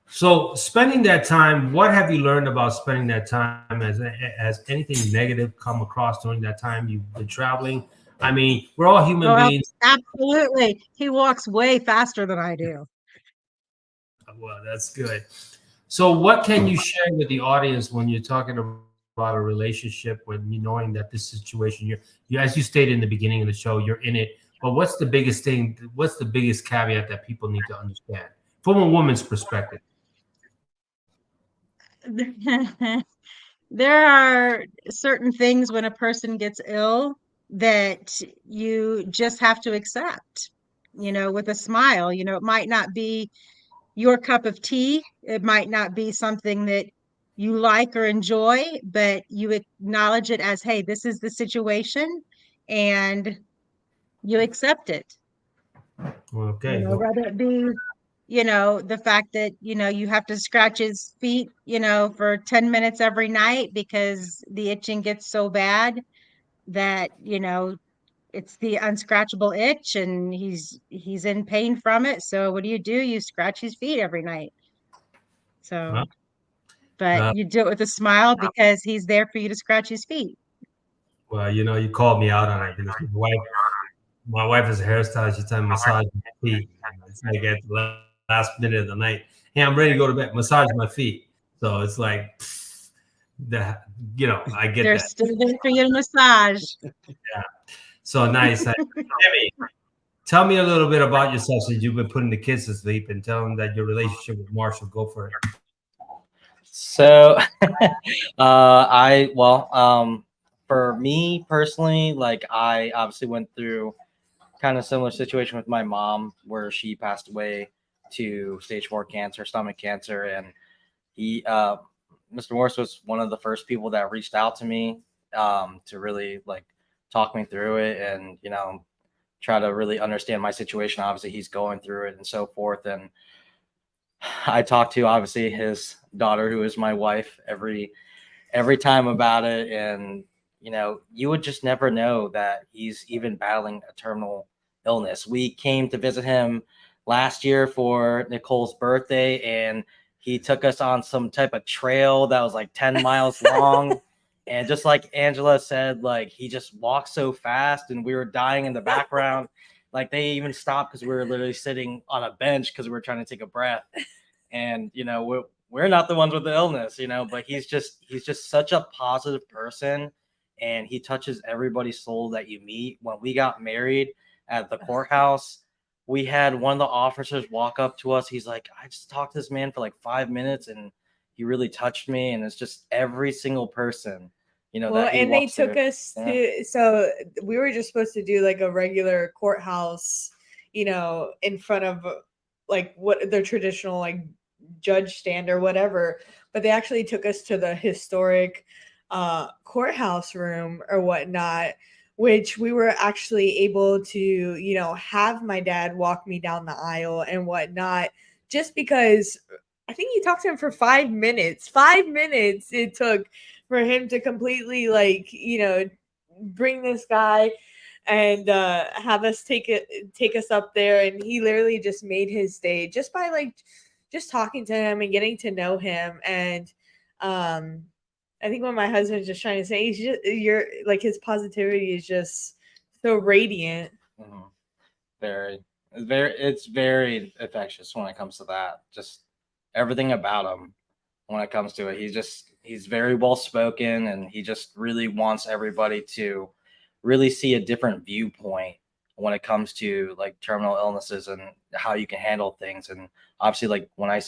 So spending that time, what have you learned about spending that time? Has anything negative come across during that time you've been traveling? I mean, we're all human Oh, beings. absolutely. He walks way faster than I do. Well, that's good. So what can you share with the audience when you're talking about a relationship, when you knowing that this situation, you as you stated in the beginning of the show, you're in it. But what's the biggest thing? What's the biggest caveat that people need to understand from a woman's perspective? There are certain things when a person gets ill that you just have to accept, you know, with a smile. You know, it might not be your cup of tea, it might not be something that you like or enjoy, but you acknowledge it as, hey, this is the situation, and you accept it. You Okay. know, whether it be, you know, the fact that, you know, you have to scratch his feet, you know, for 10 minutes every night because the itching gets so bad that, you know, it's the unscratchable itch and he's in pain from it. So what do? You scratch his feet every night. So, Well, but you do it with a smile because he's there for you to scratch his feet. well, you know, you called me out on it because my wife is a hairstylist. She's time massage my feet. It's like at the last minute of the night. Hey, I'm ready to go to bed. Massage my feet. So it's like, you know, I get They're that. still there for you to massage. Yeah. So nice. Jimmy, tell me a little bit about yourself since you've been putting the kids to sleep, and tell them that your relationship with Marshall. Go for it. So, for me personally, like I obviously went through kind of similar situation with my mom where she passed away to stage 4 cancer, stomach cancer, and Mr. Morse was one of the first people that reached out to me to really like talk me through it and, you know, try to really understand my situation. Obviously, he's going through it and so forth. And I talked to obviously his daughter, who is my wife, every time about it. And, you know, you would just never know that he's even battling a terminal illness. We came to visit him last year for Nicole's birthday, and he took us on some type of trail that was like 10 miles long. And just like Angela said, like he just walked so fast and we were dying in the background. Like they even stopped because we were literally sitting on a bench because we were trying to take a breath. And, you know, we're not the ones with the illness, you know, but he's just such a positive person, and he touches everybody's soul that you meet. When we got married at the courthouse, we had one of the officers walk up to us. He's like, I just talked to this man for like 5 minutes and he really touched me. And it's just every single person, you know. Well, that he and they walks took through. us to, so we were just supposed to do like a regular courthouse, you know, in front of like what their traditional like judge stand or whatever, but they actually took us to the historic courthouse room or whatnot, which we were actually able to, you know, have my dad walk me down the aisle and whatnot, just because I think he talked to him for 5 minutes. 5 minutes it took for him to completely, like, you know, bring this guy and have us take us up there. And he literally just made his day just by like just talking to him and getting to know him. And I think what my husband's just trying to say is just you're like his positivity is just so radiant. Mhm. It's very infectious when it comes to that. Just everything about him when it comes to it. He's very well spoken, and he just really wants everybody to really see a different viewpoint when it comes to like terminal illnesses and how you can handle things. And obviously, like when I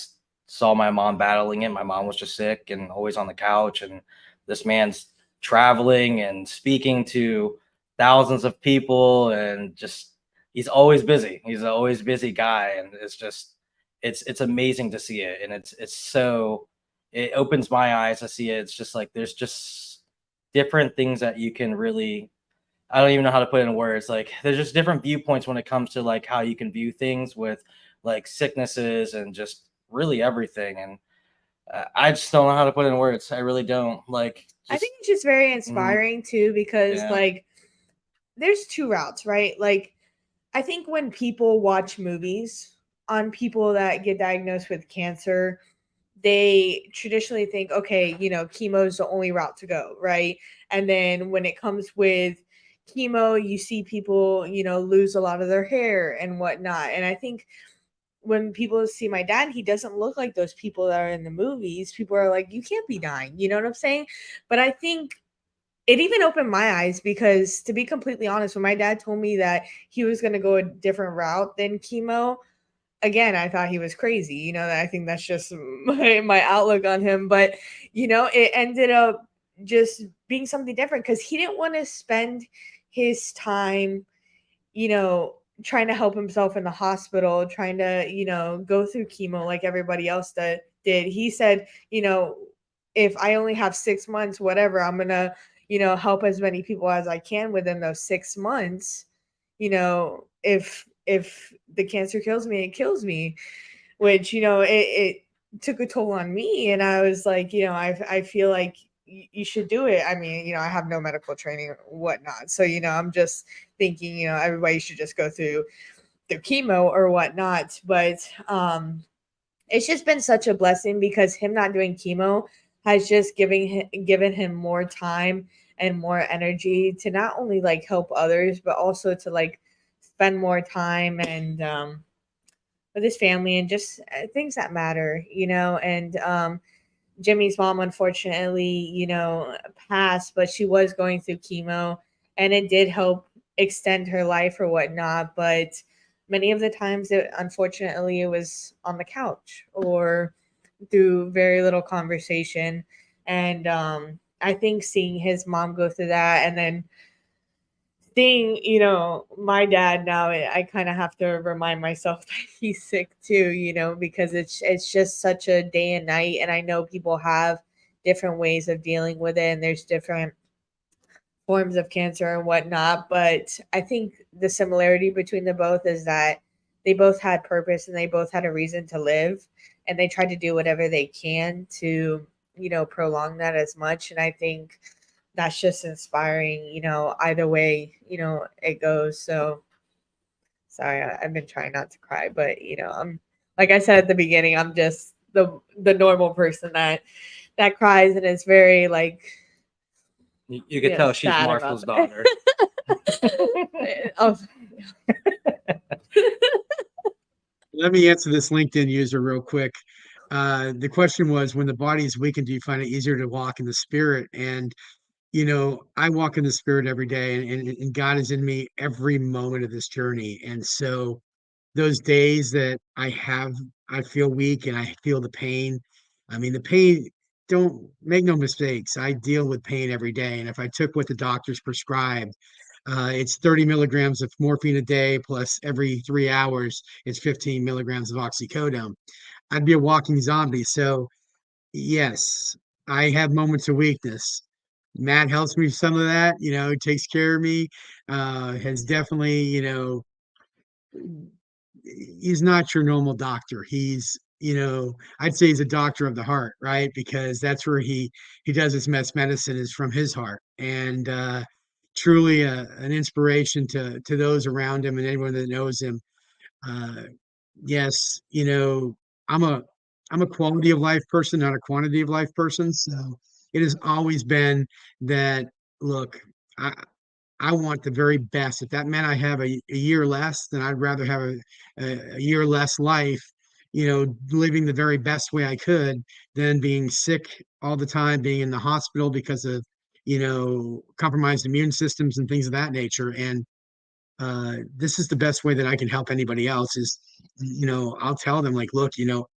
saw my mom battling it. My mom was just sick and always on the couch, and this man's traveling and speaking to thousands of people, and just he's always busy. He's an always busy guy, and it's amazing to see it, and it opens my eyes to see it. It's just like there's just different things that you can really, I don't even know how to put it in words. Like there's just different viewpoints when it comes to like how you can view things with like sicknesses and just really everything. And I just don't know how to put it in words. I really don't. Like I think it's just very inspiring too, because Yeah. like there's two routes, right? Like I think when people watch movies on people that get diagnosed with cancer, they traditionally think, okay, you know, chemo is the only route to go, right? And then when it comes with chemo, you see people, you know, lose a lot of their hair and whatnot. And I think when people see my dad, he doesn't look like those people that are in the movies. People are like, you can't be dying. You know what I'm saying? But I think it even opened my eyes, because to be completely honest, when my dad told me that he was going to go a different route than chemo, again, I thought he was crazy. You know, I think that's just my outlook on him. But, you know, it ended up just being something different, because he didn't want to spend his time, you know, trying to help himself in the hospital, trying to, you know, go through chemo like everybody else did. He said, you know, if I only have 6 months, whatever, I'm going to, you know, help as many people as I can within those 6 months. You know, if the cancer kills me, it kills me, which, you know, it took a toll on me. And I was like, you know, I feel like you should do it. I mean, you know, I have no medical training or whatnot. So, you know, I'm just thinking, you know, everybody should just go through the chemo or whatnot. But it's just been such a blessing, because him not doing chemo has just given him more time and more energy to not only like help others, but also to like spend more time and with his family and just things that matter, you know. And Jimmy's mom, unfortunately, you know, passed, but she was going through chemo, and it did help extend her life or whatnot. But many of the times, unfortunately, it was on the couch or through very little conversation. And I think seeing his mom go through that, and then seeing, you know, my dad now, I kind of have to remind myself that he's sick too, you know, because it's just such a day and night. And I know people have different ways of dealing with it, and there's different forms of cancer and whatnot. But I think the similarity between the both is that they both had purpose and they both had a reason to live, and they tried to do whatever they can to, you know, prolong that as much. And I think that's just inspiring, you know, either way, you know, it goes. So sorry, I've been trying not to cry, but you know, I'm, like I said at the beginning, I'm just the normal person that cries and is very like, You could yeah, tell she's sad Marshall's about daughter. oh, Let me answer this LinkedIn user real quick. The question was, when the body is weakened, do you find it easier to walk in the spirit? And, you know, I walk in the spirit every day, and God is in me every moment of this journey. And so those days that I feel weak and I feel the pain. I mean, the pain, don't make no mistakes. I deal with pain every day. And if I took what the doctors prescribed, it's 30 milligrams of morphine a day, plus every 3 hours, it's 15 milligrams of oxycodone. I'd be a walking zombie. So, yes, I have moments of weakness. Matt helps me with some of that, you know, takes care of me, has definitely, you know, he's not your normal doctor. He's, you know, I'd say he's a doctor of the heart, right? Because that's where he does his best medicine is from his heart. And truly an inspiration to those around him and anyone that knows him. Uh, yes, you know, I'm a I'm a quality of life person, not a quantity of life person. So it has always been that, look, I I want the very best. If that meant I have a year less, then I'd rather have a year less life, you know, living the very best way I could than being sick all the time, being in the hospital because of, you know, compromised immune systems and things of that nature. And this is the best way that I can help anybody else is, I'll tell them like, look,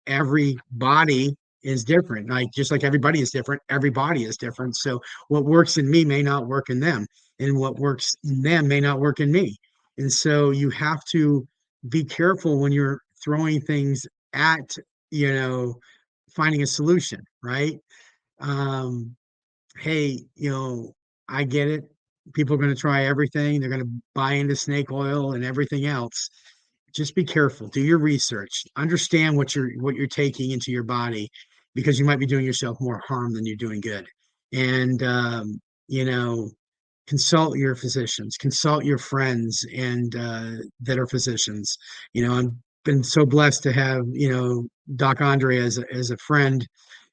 every body is different. Like, just like everybody is different, every body is different. So what works in me may not work in them, and what works in them may not work in me. And so you have to be careful when you're throwing things at, finding a solution, right? Um, hey, I get it. People are going to try everything. They're going to buy into snake oil and everything else. Just be careful. Do your research. Understand what you're taking into your body, because you might be doing yourself more harm than you're doing good. And you know, consult your physicians, consult your friends, and that are physicians. I've been so blessed to have Doc Andre as a friend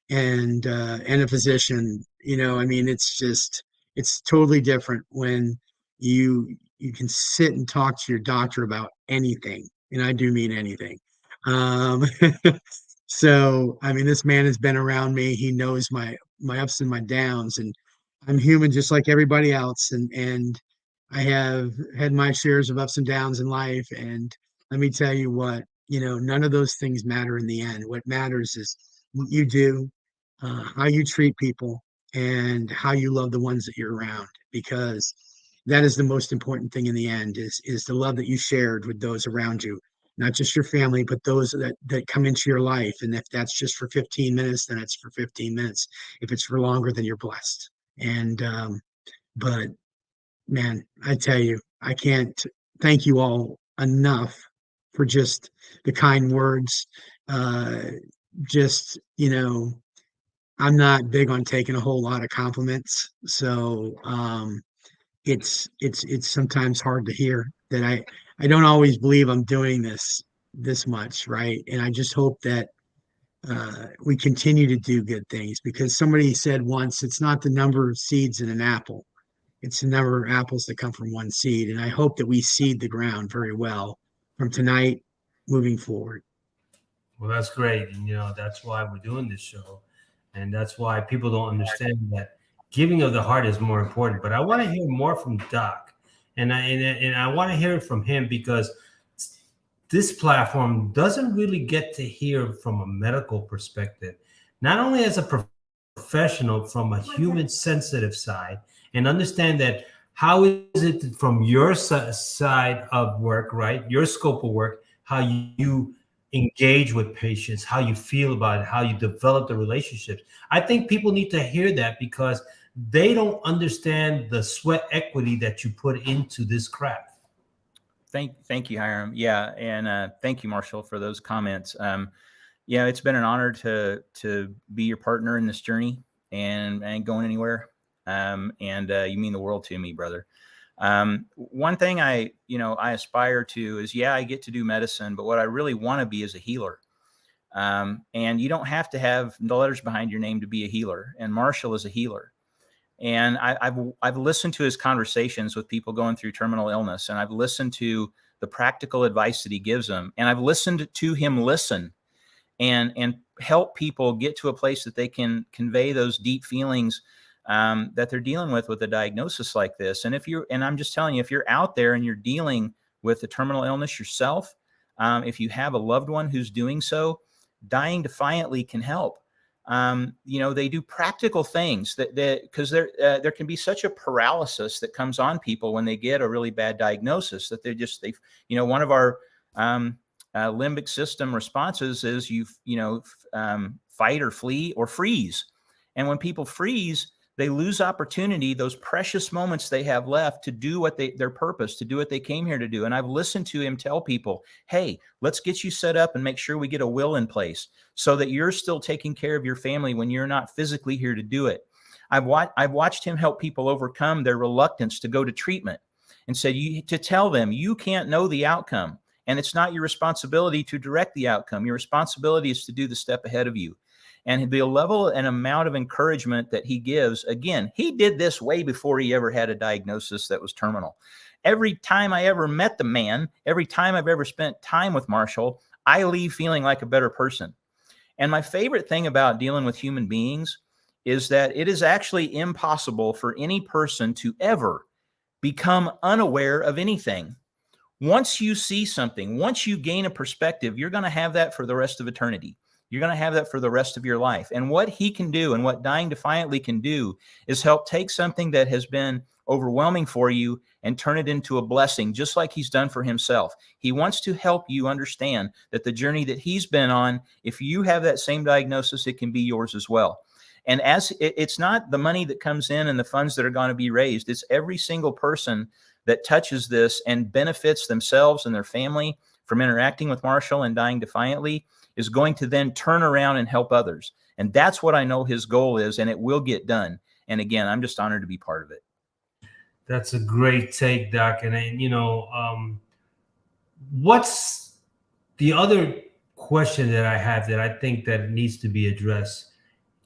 and a physician. I mean, it's totally different when you can sit and talk to your doctor about anything, and I do mean anything. um so I mean, this man has been around me. He knows my ups and my downs, and I'm human just like everybody else, and I have had my shares of ups and downs in life. And let me tell you what, none of those things matter in the end. What matters is what you do, how you treat people, and how you love the ones that you're around, because that is the most important thing in the end, is the love that you shared with those around you, not just your family, but those that come into your life. And if that's just for 15 minutes, then it's for 15 minutes. If it's for longer, then you're blessed. And but man, I tell you, I can't thank you all enough for just the kind words. Just, I'm not big on taking a whole lot of compliments. So it's sometimes hard to hear that I don't always believe I'm doing this much, right? And I just hope that we continue to do good things, because somebody said once, it's not the number of seeds in an apple, it's the number of apples that come from one seed. And I hope that we seed the ground very well from tonight moving forward. Well, that's great. And, that's why we're doing this show. And that's why people don't understand that giving of the heart is more important. But I want to hear more from Doc. And I want to hear it from him, because this platform doesn't really get to hear from a medical perspective, not only as a professional, from a human sensitive side, and understand that how is it from your side of work, right? Your scope of work, how you engage with patients, how you feel about it, how you develop the relationships. I think people need to hear that, because they don't understand the sweat equity that you put into this craft. Thank you, Hiram. Yeah, and thank you, Marshall, for those comments. Yeah, it's been an honor to be your partner in this journey, and going anywhere. And you mean the world to me, brother. One thing I aspire to is, I get to do medicine, but what I really want to be is a healer. And you don't have to have the letters behind your name to be a healer. And Marshall is a healer. And I've listened to his conversations with people going through terminal illness, and I've listened to the practical advice that he gives them, and I've listened to him listen and help people get to a place that they can convey those deep feelings that they're dealing with a diagnosis like this. And I'm just telling you, if you're out there and you're dealing with a terminal illness yourself, if you have a loved one who's doing so, dying defiantly can help. They do practical things because there can be such a paralysis that comes on people when they get a really bad diagnosis, that one of our limbic system responses is fight or flee or freeze. And when people freeze, they lose opportunity, those precious moments they have left to do their purpose, to do what they came here to do. And I've listened to him tell people, hey, let's get you set up and make sure we get a will in place so that you're still taking care of your family when you're not physically here to do it. I've watched him help people overcome their reluctance to go to treatment, and said to tell them you can't know the outcome, and it's not your responsibility to direct the outcome. Your responsibility is to do the step ahead of you. And the level and amount of encouragement that he gives, again, he did this way before he ever had a diagnosis that was terminal. Every time I ever met the man, every time I've ever spent time with Marshall, I leave feeling like a better person. And my favorite thing about dealing with human beings is that it is actually impossible for any person to ever become unaware of anything. Once you see something, once you gain a perspective, you're going to have that for the rest of eternity. You're going to have that for the rest of your life. And what he can do and what Dying Defiantly can do is help take something that has been overwhelming for you and turn it into a blessing, just like he's done for himself. He wants to help you understand that the journey that he's been on, if you have that same diagnosis, it can be yours as well. And as it's not the money that comes in and the funds that are going to be raised, it's every single person that touches this and benefits themselves and their family from interacting with Marshall and Dying Defiantly is going to then turn around and help others. And that's what I know his goal is, and it will get done. And again, I'm just honored to be part of it. That's a great take, Doc. And what's the other question that I have that I think that needs to be addressed?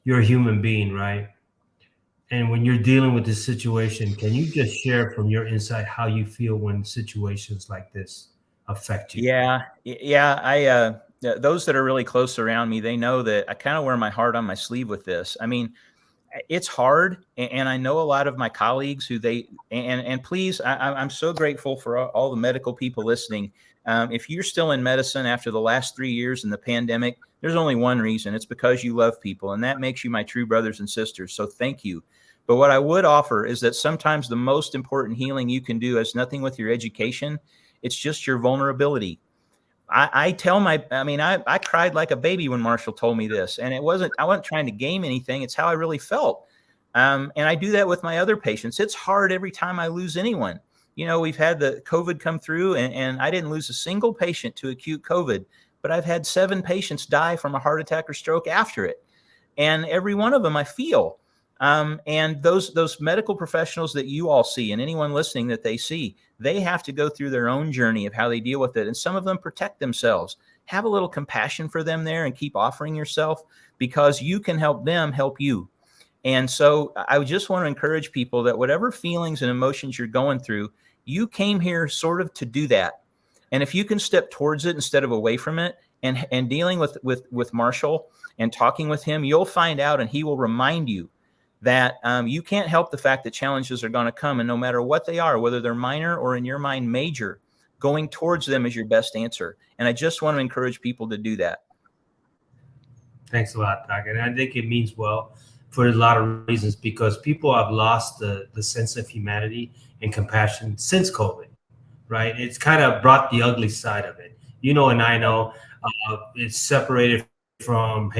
You're a human being, right? And when you're dealing with this situation, can you just share from your insight how you feel when situations like this affect you? Yeah. Those that are really close around me, they know that I kind of wear my heart on my sleeve with this. I mean, it's hard. And I know a lot of my colleagues who and please, I'm so grateful for all the medical people listening. If you're still in medicine after the last 3 years in the pandemic, there's only one reason. It's because you love people, and that makes you my true brothers and sisters. So thank you. But what I would offer is that sometimes the most important healing you can do has nothing with your education. It's just your vulnerability. I cried like a baby when Marshall told me this, and I wasn't trying to game anything. It's how I really felt. And I do that with my other patients. It's hard every time I lose anyone. We've had the COVID come through, and I didn't lose a single patient to acute COVID, but I've had 7 patients die from a heart attack or stroke after it. And every one of them I feel. And those medical professionals that you all see and anyone listening that they see, they have to go through their own journey of how they deal with it. And some of them protect themselves. Have a little compassion for them there and keep offering yourself, because you can help them help you. And so I just want to encourage people that whatever feelings and emotions you're going through, you came here sort of to do that. And if you can step towards it instead of away from it, and dealing with Marshall and talking with him, you'll find out, and he will remind you that you can't help the fact that challenges are going to come, and no matter what they are, whether they're minor or in your mind major, going towards them is your best answer. And I just want to encourage people to do that. Thanks a lot, Doc. And I think it means well for a lot of reasons, because people have lost the sense of humanity and compassion since COVID, right? It's kind of brought the ugly side of it. And I know it's separated from,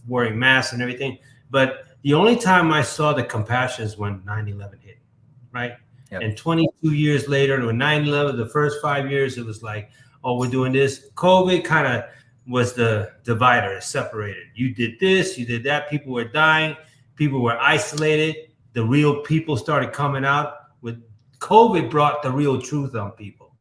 wearing masks and everything. But the only time I saw the compassion is when 9/11 hit, right? Yep. And 22 years later, when 9/11, the first 5 years, it was like, oh, we're doing this. COVID kind of was the divider. It separated. You did this, you did that. People were dying. People were isolated. The real people started coming out. With COVID brought the real truth on people.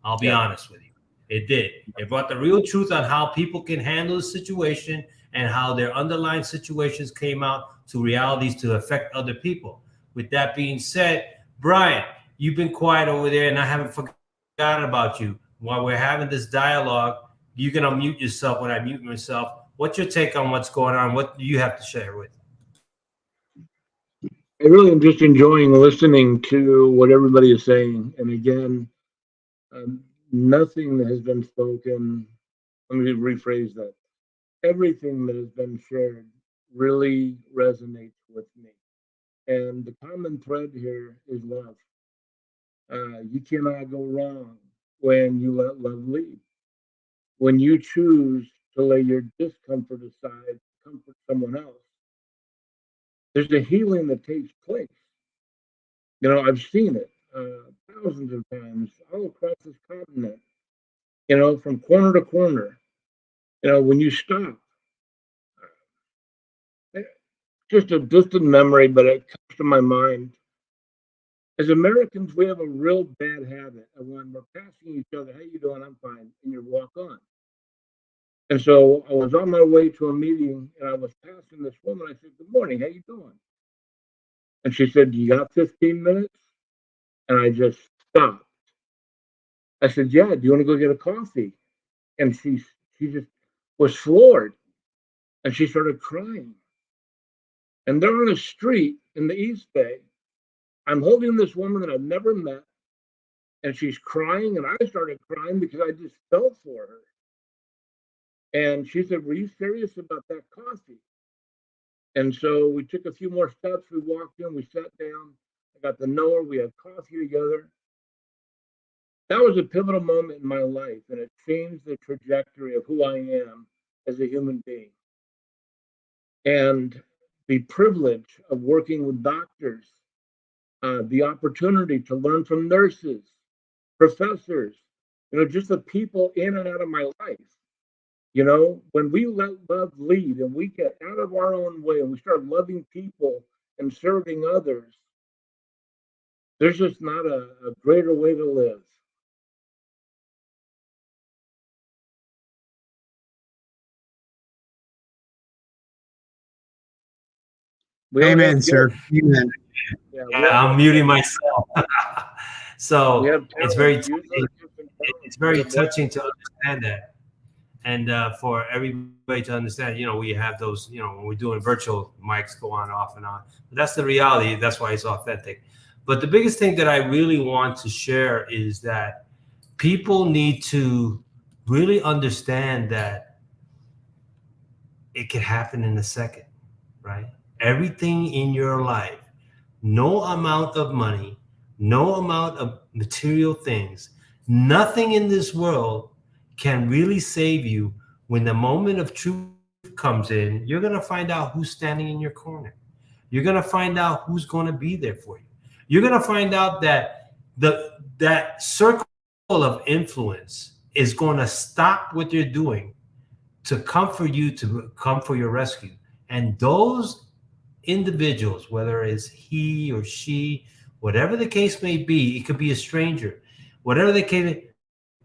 I'll be honest with you. It did. It brought the real truth on how people can handle the situation and how their underlying situations came out to realities to affect other people. With that being said, Brian, you've been quiet over there, and I haven't forgotten about you. While we're having this dialogue, you can unmute yourself when I mute myself. What's your take on what's going on? What do you have to share with? I really am just enjoying listening to what everybody is saying. And again, nothing that has been spoken, let me rephrase that. Everything that has been shared really resonates with me. And the common thread here is love. You cannot go wrong when you let love lead. When you choose to lay your discomfort aside to comfort someone else, there's a healing that takes place. I've seen it thousands of times all across this continent, from corner to corner. When you stop, just a distant memory, but it comes to my mind. As Americans, we have a real bad habit of when we're passing each other, how you doing? I'm fine. And you walk on. And so I was on my way to a meeting, and I was passing this woman. I said, good morning. How you doing? And she said, you got 15 minutes? And I just stopped. I said, yeah, do you want to go get a coffee? And she just was floored. And she started crying. And they're on a street in the East Bay. I'm holding this woman that I've never met. and she's crying, and I started crying because I just felt for her. And she said, "Were you serious about that coffee?" And so we took a few more steps. We walked in, we sat down. I got to know her. We had coffee together. That was a pivotal moment in my life, and it changed the trajectory of who I am as a human being. And the privilege of working with doctors, the opportunity to learn from nurses, professors, just the people in and out of my life. When we let love lead and we get out of our own way and we start loving people and serving others, there's just not a greater way to live. Amen, sir. Amen. I'm muting myself. So it's very touching. It's very touching to understand that. And for everybody to understand, we have those, when we're doing virtual, mics go on, off and on. But that's the reality. That's why it's authentic. But the biggest thing that I really want to share is that people need to really understand that it can happen in a second, right? Everything in your life, no amount of money, no amount of material things, nothing in this world can really save you. When the moment of truth comes in, you're going to find out who's standing in your corner. You're going to find out who's going to be there for you. You're going to find out that that circle of influence is going to stop what they're doing to come for you, to come for your rescue. And those individuals, whether it's he or she, whatever the case may be, it could be a stranger, whatever the case,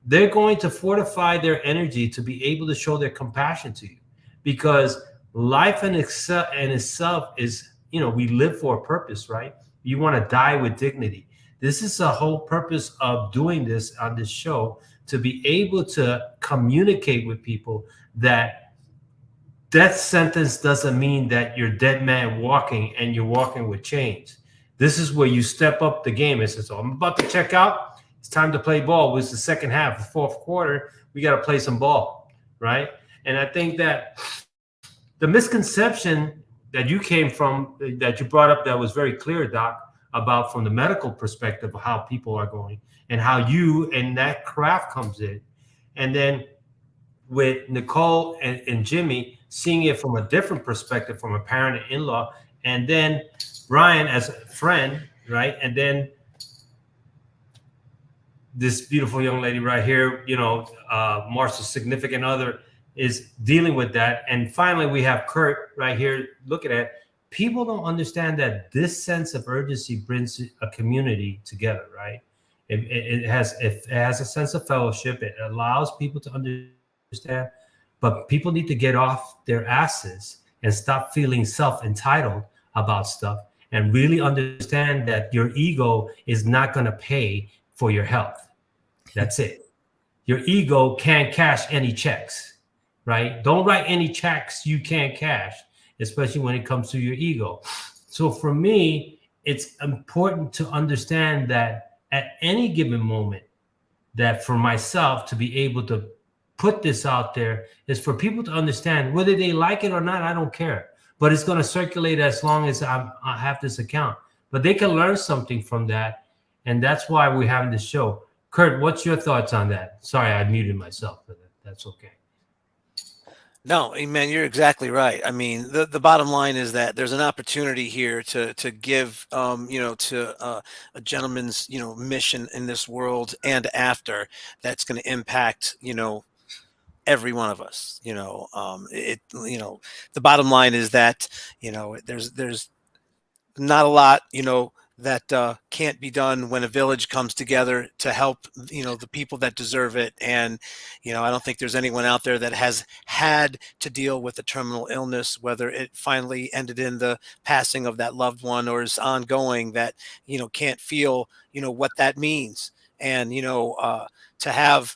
they're going to fortify their energy to be able to show their compassion to you, because life in itself is, we live for a purpose, right? You want to die with dignity. This is the whole purpose of doing this on this show, to be able to communicate with people that death sentence doesn't mean that you're dead man walking and you're walking with chains. This is where you step up the game and say, so I'm about to check out. It's time to play ball. It's the second half, the fourth quarter. We got to play some ball, right? And I think that the misconception that you came from, that you brought up, that was very clear, Doc, about from the medical perspective of how people are going and how you and that craft comes in. And then with Nicole and Jimmy, seeing it from a different perspective, from a parent and in-law, and then Ryan as a friend, right? And then this beautiful young lady right here, Marcia's significant other, is dealing with that. And finally, we have Kurt right here looking at. People don't understand that this sense of urgency brings a community together, right? It has a sense of fellowship. It allows people to understand, but people need to get off their asses and stop feeling self-entitled about stuff and really understand that your ego is not going to pay for your health. That's it. Your ego can't cash any checks, right? Don't write any checks you can't cash, especially when it comes to your ego. So for me, it's important to understand that at any given moment, that for myself to be able to put this out there is for people to understand, whether they like it or not, I don't care. But it's going to circulate as long as I have this account. But they can learn something from that. And that's why we're having this show. Kurt, what's your thoughts on that? Sorry, I muted myself, but that's okay. No, man, you're exactly right. I mean, the bottom line is that there's an opportunity here to give, to a gentleman's, mission in this world and after, that's going to impact, every one of us. The bottom line is that, there's not a lot, that can't be done when a village comes together to help, the people that deserve it. And, I don't think there's anyone out there that has had to deal with a terminal illness, whether it finally ended in the passing of that loved one or is ongoing, that, can't feel, what that means. And, to have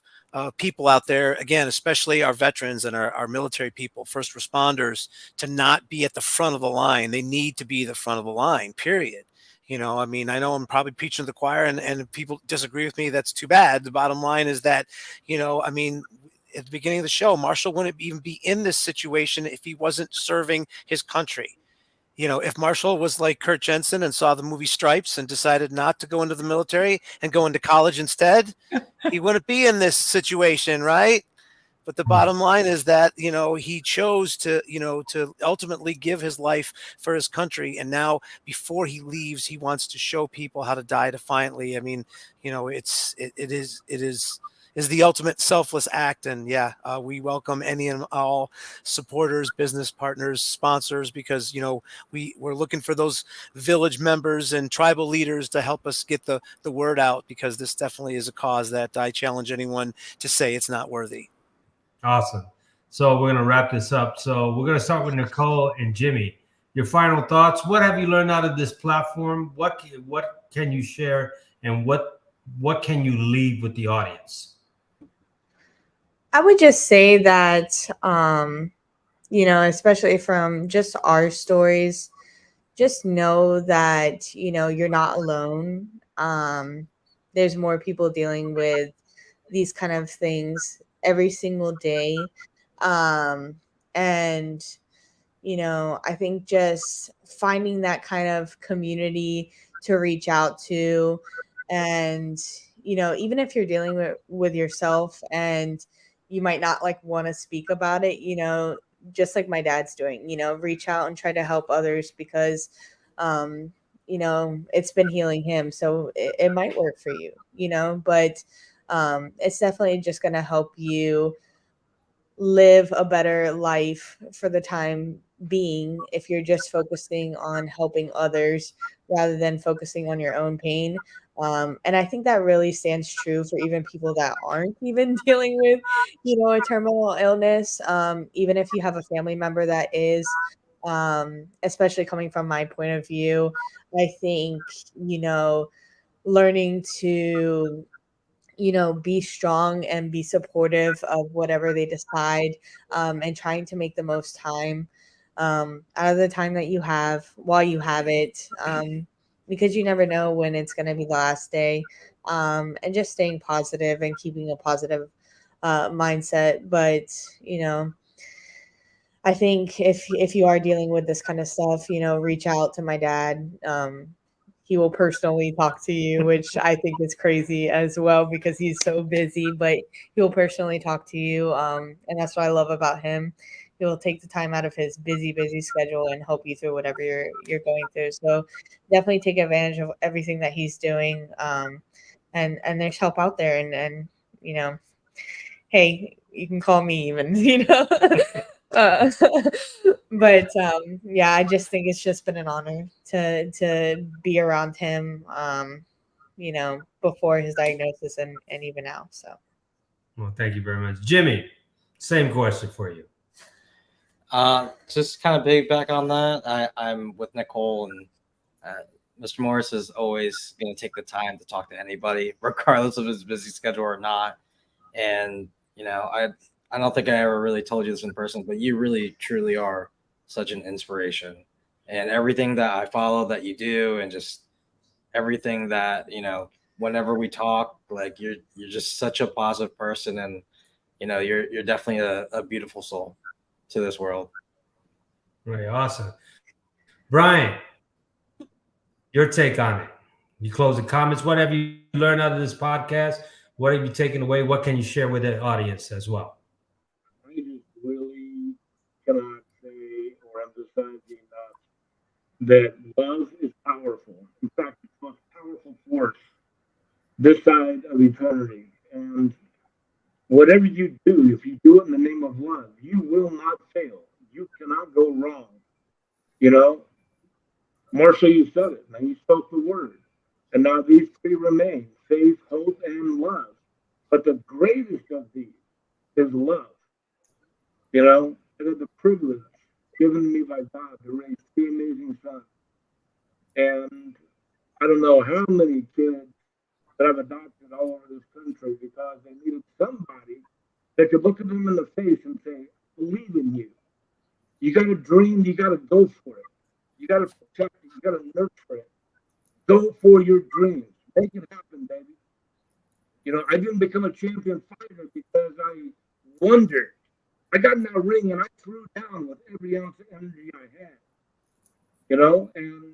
people out there, again, especially our veterans and our military people, first responders, to not be at the front of the line. They need to be the front of the line, period. You know, I mean, I know I'm probably preaching to the choir, and if people disagree with me, that's too bad. The bottom line is that, you know, I mean, at the beginning of the show, Marshall wouldn't even be in this situation if he wasn't serving his country. You know, if Marshall was like Kurt Jensen and saw the movie Stripes and decided not to go into the military and go into college instead, he wouldn't be in this situation, right? But the bottom line is that, you know, he chose to, you know, to ultimately give his life for his country. And now before he leaves, he wants to show people how to die defiantly. I mean, you know, it is the ultimate selfless act. And yeah, we welcome any and all supporters, business partners, sponsors, because, you know, we're looking for those village members and tribal leaders to help us get the word out, because this definitely is a cause that I challenge anyone to say it's not worthy. Awesome. So we're going to wrap this up. So we're going to start with Nicole and Jimmy. Your final thoughts. What have you learned out of this platform? What can you share, and what can you leave with the audience? I would just say that, you know, especially from just our stories, just know that, you know, you're not alone. There's more people dealing with these kind of things every single day. And, you know, I think just finding that kind of community to reach out to, and, you know, even if you're dealing with yourself and you might not like want to speak about it, you know, just like my dad's doing, you know, reach out and try to help others, because, you know, it's been healing him. So it might work for you, you know, but it's definitely just going to help you live a better life for the time being if you're just focusing on helping others rather than focusing on your own pain. And I think that really stands true for even people that aren't even dealing with, you know, a terminal illness. Even if you have a family member that is, especially coming from my point of view, I think, you know, learning to, you know, be strong and be supportive of whatever they decide, and trying to make the most time out of the time that you have while you have it, because you never know when it's going to be the last day, and just staying positive and keeping a positive mindset. But, you know, I think if you are dealing with this kind of stuff, you know, reach out to my dad. He will personally talk to you, which I think is crazy as well because he's so busy, but he will personally talk to you. And that's what I love about him. He will take the time out of his busy schedule and help you through whatever you're going through. So definitely take advantage of everything that he's doing. And there's help out there, and you know, hey, you can call me even, you know. But yeah, I just think it's just been an honor to be around him, you know, before his diagnosis and even now. So, Well, thank you very much. Jimmy, same question for you. Just kind of piggyback on that. I'm with Nicole, and Mr. Morris is always going to take the time to talk to anybody, regardless of his busy schedule or not. And, you know, I don't think I ever really told you this in person, but you really, truly are such an inspiration. And everything that I follow that you do, and just everything that, you know, whenever we talk, like you're just such a positive person, and, you know, you're definitely a beautiful soul to this world. Right, awesome. Brian, your take on it. You closing comments. What have you learned out of this podcast? What have you taken away? What can you share with the audience as well? I just really cannot say or emphasize enough that love is powerful. In fact, it's the most powerful force this side of eternity. And whatever you do, if you do it in the name of love, you will not fail. You cannot go wrong. You know, Marshall, you said it. Now you spoke the word. And now these three remain: faith, hope, and love. But the greatest of these is love. You know, I had the privilege given to me by God to raise three amazing sons. And I don't know how many kids that I've adopted all over this country because they needed somebody that could look at them in the face and say, believe in you. You got to dream, you got to go for it. You got to protect it, you got to nurture it. Go for your dreams. Make it happen, baby. You know, I didn't become a champion fighter because I wondered. I got in that ring and I threw down with every ounce of energy I had. You know, and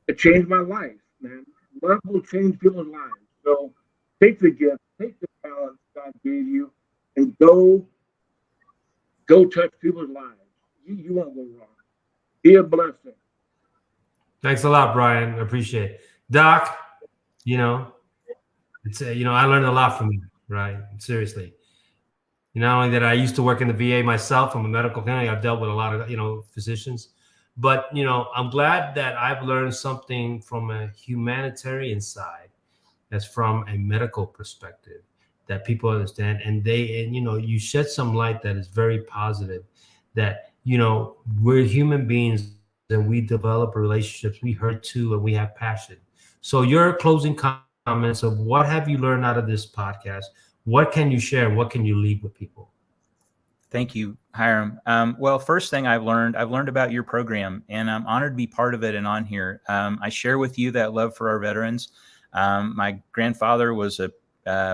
it changed my life, man. Love will change people's lives. So take the gift, take the talent God gave you, and go touch people's lives. You won't go wrong. Be a blessing. Thanks a lot, Brian. I appreciate it. Doc, you know, it's I learned a lot from you, right? Seriously. Not only that I used to work in the VA myself, I'm a medical clinic. I've dealt with a lot of physicians, but I'm glad that I've learned something from a humanitarian side, that's from a medical perspective, that people understand, and you shed some light that is very positive. That we're human beings and we develop relationships. We hurt too, and we have passion. So your closing comments of what have you learned out of this podcast? What can you share? What can you leave with people? Thank you, Hiram. Well, first thing I've learned about your program, and I'm honored to be part of it and on here. I share with you that love for our veterans. My grandfather was a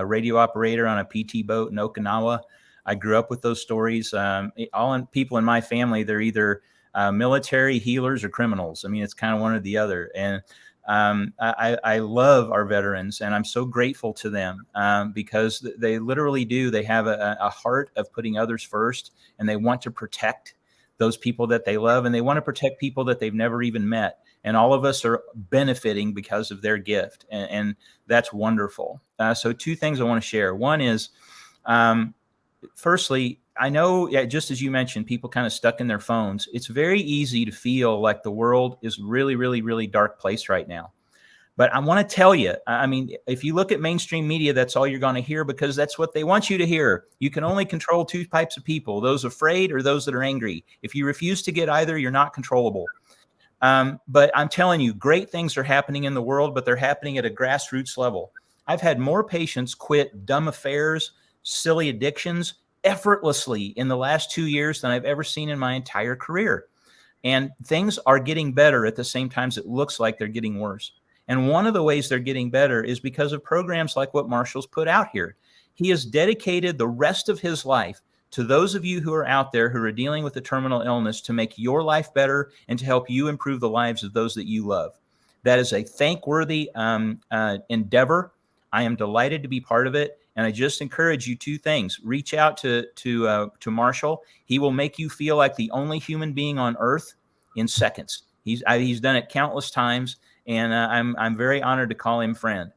radio operator on a PT boat in Okinawa. I grew up with those stories. People in my family, they're either military, healers, or criminals. I mean, it's kind of one or the other. And I love our veterans, and I'm so grateful to them because they literally do. They have a heart of putting others first, and they want to protect those people that they love, and they want to protect people that they've never even met. And all of us are benefiting because of their gift, and that's wonderful. So two things I want to share. One is, firstly, I know, just as you mentioned, people kind of stuck in their phones. It's very easy to feel like the world is really, really, really dark place right now. But I want to tell you, I mean, if you look at mainstream media, that's all you're going to hear because that's what they want you to hear. You can only control two types of people, those afraid or those that are angry. If you refuse to get either, you're not controllable. But I'm telling you, great things are happening in the world, but they're happening at a grassroots level. I've had more patients quit dumb affairs, silly addictions, effortlessly in the last 2 years than I've ever seen in my entire career. And things are getting better at the same time as it looks like they're getting worse. And one of the ways they're getting better is because of programs like what Marshall's put out here. He has dedicated the rest of his life to those of you who are out there who are dealing with a terminal illness to make your life better and to help you improve the lives of those that you love. That is a thankworthy endeavor. I am delighted to be part of it. And I just encourage you two things. Reach out to Marshall. He will make you feel like the only human being on earth in seconds. He's done it countless times, and I'm very honored to call him friend.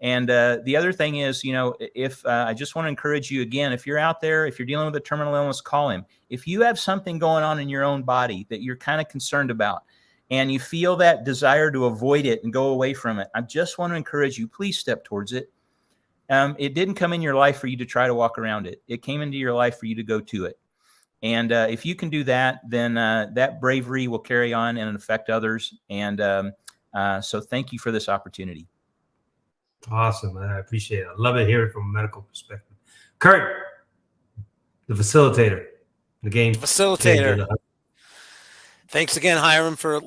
And the other thing is, if I just want to encourage you again, if you're out there, if you're dealing with a terminal illness, call him. If you have something going on in your own body that you're kind of concerned about, and you feel that desire to avoid it and go away from it, I just want to encourage you, please step towards it. It didn't come in your life for you to try to walk around it. It came into your life for you to go to it. And if you can do that, then that bravery will carry on and affect others. And so thank you for this opportunity. Awesome. I appreciate it. I love it hearing from a medical perspective. Kurt, the facilitator, the game Facilitator. Thanks again, Hiram, for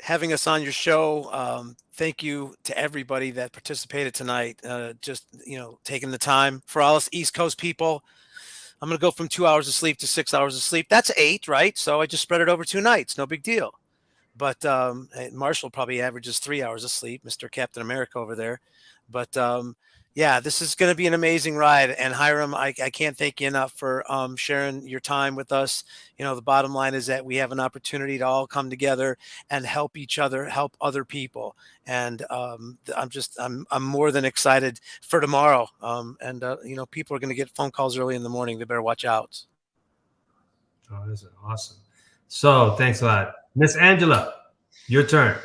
having us on your show. Thank you to everybody that participated tonight. Just, taking the time. For all us East Coast people, I'm going to go from 2 hours of sleep to 6 hours of sleep. That's 8, right? So I just spread it over 2 nights. No big deal. But Marshall probably averages 3 hours of sleep, Mr. Captain America over there. But yeah, this is going to be an amazing ride. And Hiram, I can't thank you enough for sharing your time with us. The bottom line is that we have an opportunity to all come together and help each other, help other people. And I'm more than excited for tomorrow. People are going to get phone calls early in the morning. They better watch out. Oh, this is awesome. So thanks a lot. Miss Angela, your turn.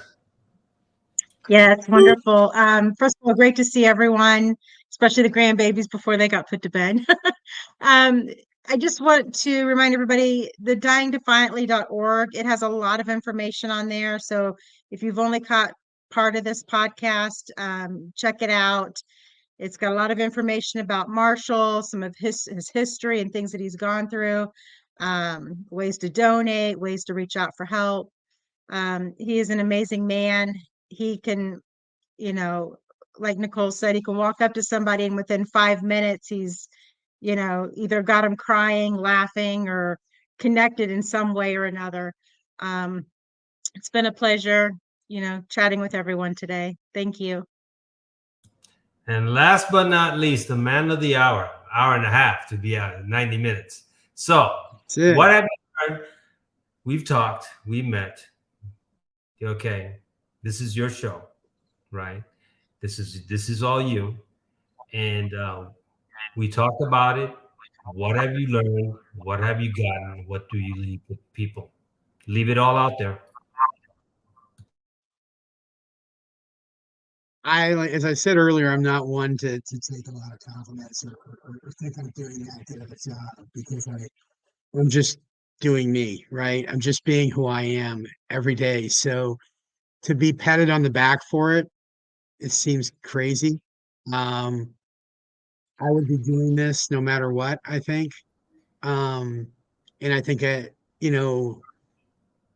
Yeah, it's wonderful. First of all, great to see everyone, especially the grandbabies before they got put to bed. I just want to remind everybody, the dyingdefiantly.org, it has a lot of information on there. So if you've only caught part of this podcast, check it out. It's got a lot of information about Marshall, some of his history and things that he's gone through, ways to donate, ways to reach out for help. He is an amazing man. he can, you know, like Nicole said, he can walk up to somebody and within 5 minutes, he's, you know, either got him crying, laughing, or connected in some way or another. Um, it's been a pleasure, you know, chatting with everyone today. Thank you. And last but not least, the man of the hour and a half to be out, 90 minutes. So, That's it. what have you learned? We've talked, we met. Okay, this is your show, right? This is all you, and we talked about it. What have you learned? What have you gotten? What do you leave with people? Leave it all out there. As I said earlier, I'm not one to take a lot of compliments or think I'm doing that good of a job because I'm just doing me, right? I'm just being who I am every day. So to be patted on the back for it, it seems crazy. Um, I would be doing this no matter what, I think. Um, and I think, you know,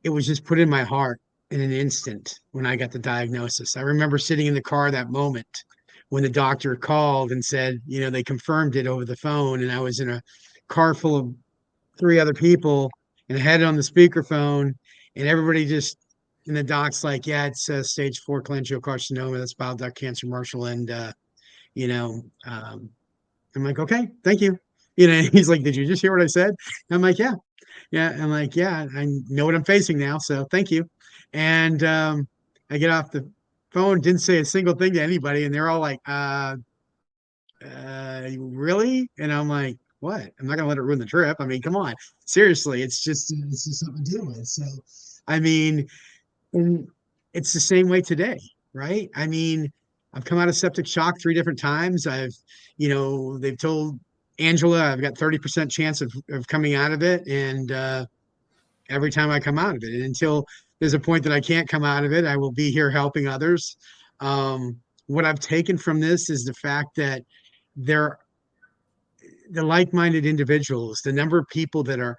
it was just put in my heart in an instant when I got the diagnosis. I remember sitting in the car that moment when the doctor called and said, you know, they confirmed it over the phone. And I was in a car full of 3 other people and I had it on the speakerphone and everybody just, and the doc's like, yeah, it's stage 4 cholangiocarcinoma. That's bile duct cancer, Marshall. And, you know, I'm like, okay, thank you. You know, he's like, did you just hear what I said? I'm like, yeah. Yeah. I'm like, yeah, I know what I'm facing now. So thank you. And I get off the phone, didn't say a single thing to anybody. And they're all like, really? And I'm like, what? I'm not gonna let it ruin the trip. I mean, come on. Seriously, it's just something to deal with. So I mean, and it's the same way today, right? I mean, I've come out of septic shock 3 different times. You know, they've told Angela I've got 30% chance of coming out of it. And every time I come out of it, and until there's a point that I can't come out of it, I will be here helping others. What I've taken from this is the fact that there the like-minded individuals, the number of people that are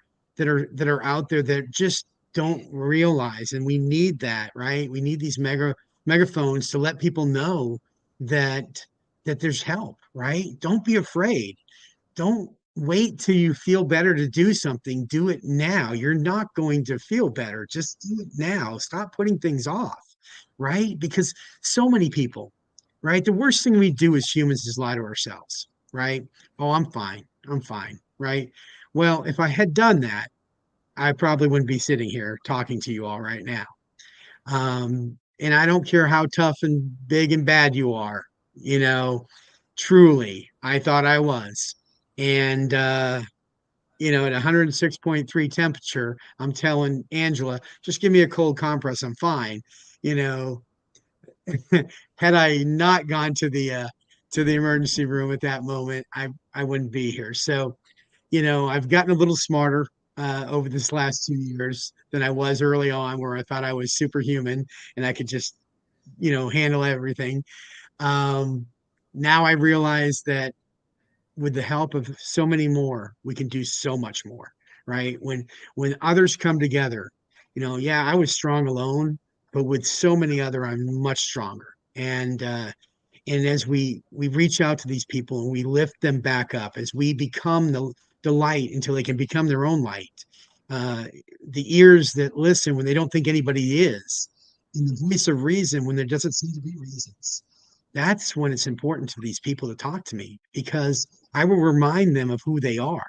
out there that just don't realize, and we need that, right? We need these megaphones to let people know that there's help, right? Don't be afraid. Don't wait till you feel better to do something. Do it now. You're not going to feel better. Just do it now. Stop putting things off, right? Because so many people, right? The worst thing we do as humans is lie to ourselves, right? Oh, I'm fine. I'm fine, right? Well, if I had done that, I probably wouldn't be sitting here talking to you all right now. And I don't care how tough and big and bad you are, you know, truly, I thought I was. And, you know, at 106.3 temperature, I'm telling Angela, just give me a cold compress. I'm fine. You know, had I not gone to the emergency room at that moment, I wouldn't be here. So, you know, I've gotten a little smarter over this last 2 years than I was early on, where I thought I was superhuman and I could just, you know, handle everything. Um, Now I realize that with the help of so many more, we can do so much more, right? When others come together, you know, yeah, I was strong alone, but with so many other, I'm much stronger. And as we reach out to these people and we lift them back up, as we become the light until they can become their own light, uh, the ears that listen when they don't think anybody is, and the voice of reason when there doesn't seem to be reasons. That's when it's important to these people to talk to me because I will remind them of who they are.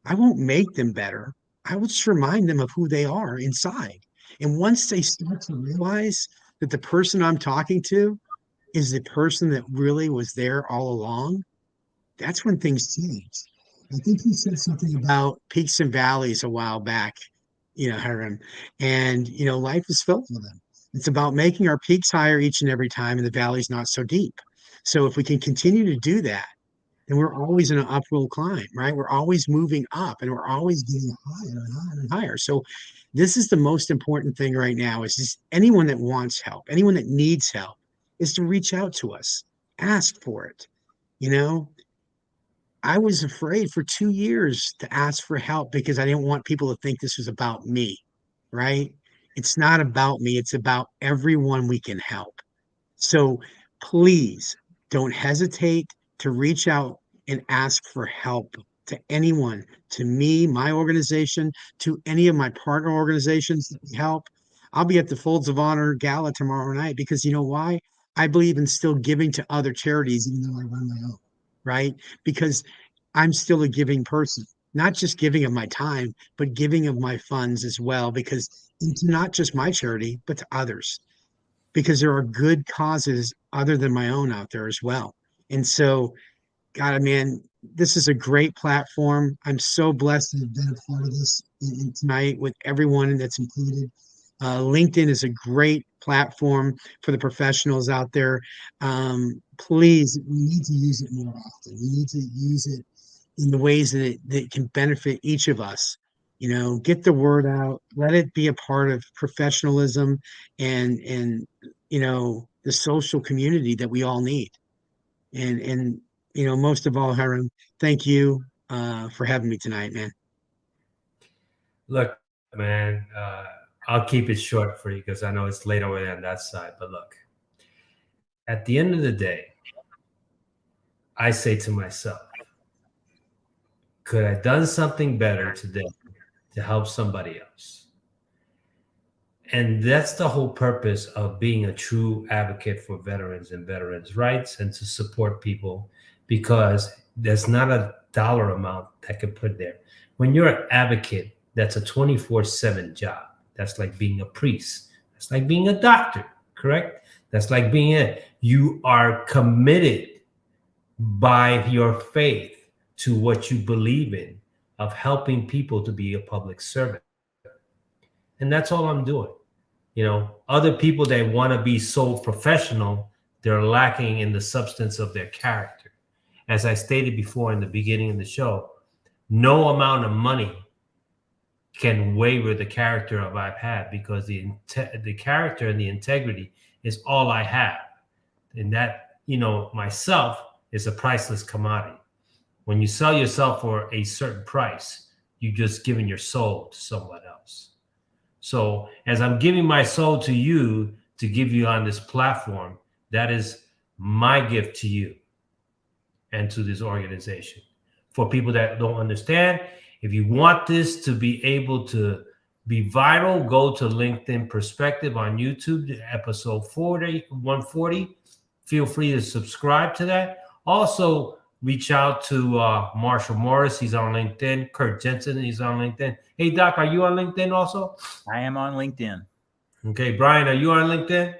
I won't make them better. I will just remind them of who they are inside. And once they start to realize that the person I'm talking to is the person that really was there all along, that's when things change. I think you said something about peaks and valleys a while back, you know, Hiram, and, you know, life is filled with them. It's about making our peaks higher each and every time and the valleys not so deep. So if we can continue to do that, then we're always in an upward climb, right? We're always moving up and we're always getting higher and higher and higher. So this is the most important thing right now is just anyone that wants help, anyone that needs help, is to reach out to us, ask for it. You know, I was afraid for 2 years to ask for help because I didn't want people to think this was about me, right? It's not about me. It's about everyone we can help. So please don't hesitate to reach out and ask for help to anyone, to me, my organization, to any of my partner organizations that we help. I'll be at the Folds of Honor Gala tomorrow night because you know why? I believe in still giving to other charities, even though I run my own, right? Because I'm still a giving person, not just giving of my time, but giving of my funds as well, because it's not just my charity, but to others, because there are good causes other than my own out there as well. And so, God, man, this is a great platform. I'm so blessed to have been a part of this tonight with everyone that's included. LinkedIn is a great platform for the professionals out there. Please, we need to use it more often. We need to use it in the ways that can benefit each of us. You know, get the word out, let it be a part of professionalism and you know, the social community that we all need. And you know, most of all, Hiram, thank you for having me tonight, man. Look, man, I'll keep it short for you because I know it's late over there on that side. But look, at the end of the day, I say to myself, could I have done something better today to help somebody else? And that's the whole purpose of being a true advocate for veterans and veterans' rights and to support people, because there's not a dollar amount that could put there. When you're an advocate, that's a 24/7 job. That's like being a priest. That's like being a doctor, correct? That's like you are committed by your faith to what you believe in, of helping people to be a public servant. And that's all I'm doing. You know, other people that want to be so professional, they're lacking in the substance of their character. As I stated before in the beginning of the show, no amount of money can waver the character of I've had, because the character and the integrity is all I have. And that, you know, myself is a priceless commodity. When you sell yourself for a certain price, you're just giving your soul to someone else. So as I'm giving my soul to you to give you on this platform, that is my gift to you and to this organization. For people that don't understand, if you want this to be able to be viral, go to LinkedIn Perspective on YouTube, episode 140. Feel free to subscribe to that. Also, reach out to Marshall Morris. He's on LinkedIn. Kurt Jensen, he's on LinkedIn. Hey, Doc, are you on LinkedIn also? I am on LinkedIn. Okay, Brian, are you on LinkedIn?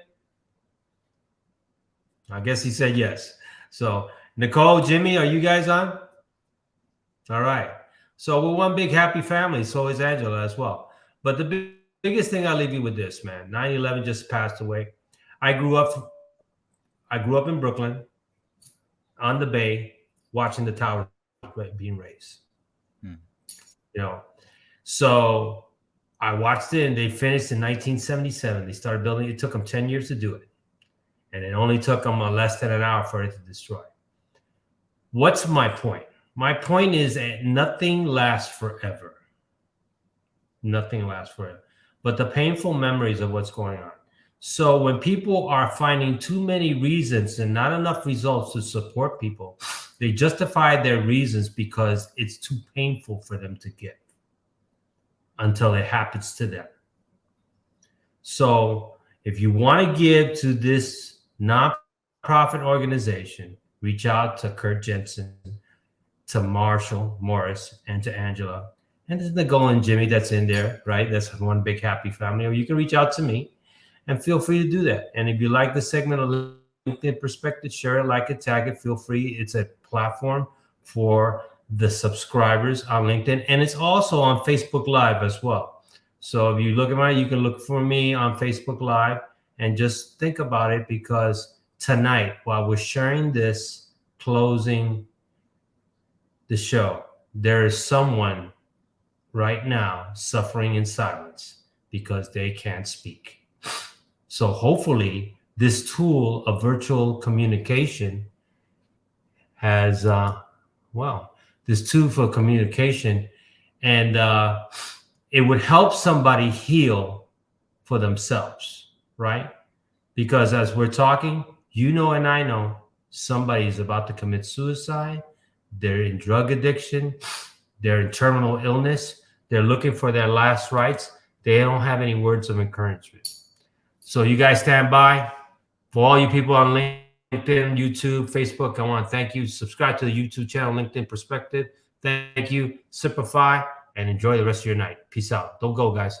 I guess he said yes. So, Nicole, Jimmy, are you guys on? All right. So we're one big happy family. So is Angela as well. But the biggest thing I'll leave you with this, man. 9/11 just passed away. I grew up in Brooklyn, on the Bay, watching the towers being raised. You know, so I watched it, and they finished in 1977. They started building. It took them 10 years to do it, and it only took them less than an hour for it to destroy. What's my point? My point is that nothing lasts forever. Nothing lasts forever. But the painful memories of what's going on. So when people are finding too many reasons and not enough results to support people, they justify their reasons because it's too painful for them to give until it happens to them. So if you want to give to this nonprofit organization, reach out to Kurt Jensen, to Marshall Morris, and to Angela, and to Nicole and Jimmy that's in there, right? That's one big happy family. Or you can reach out to me, and feel free to do that. And if you like the segment of LinkedIn Perspective, share it, like it, tag it, feel free. It's a platform for the subscribers on LinkedIn, and it's also on Facebook Live as well. So if you look at mine, you can look for me on Facebook Live, and just think about it, because tonight, while we're sharing this, closing the show, there is someone right now suffering in silence because they can't speak. So hopefully this tool of virtual communication has, this tool for communication, and it would help somebody heal for themselves, right? because as we're talking, you know, and I know somebody is about to commit suicide. They're in drug addiction. They're in terminal illness. They're looking for their last rites. They don't have any words of encouragement. So you guys stand by. For all you people on LinkedIn, YouTube, Facebook, I want to thank you. Subscribe to the YouTube channel, LinkedIn Perspective. Thank you. Simplify and enjoy the rest of your night. Peace out. Don't go, guys.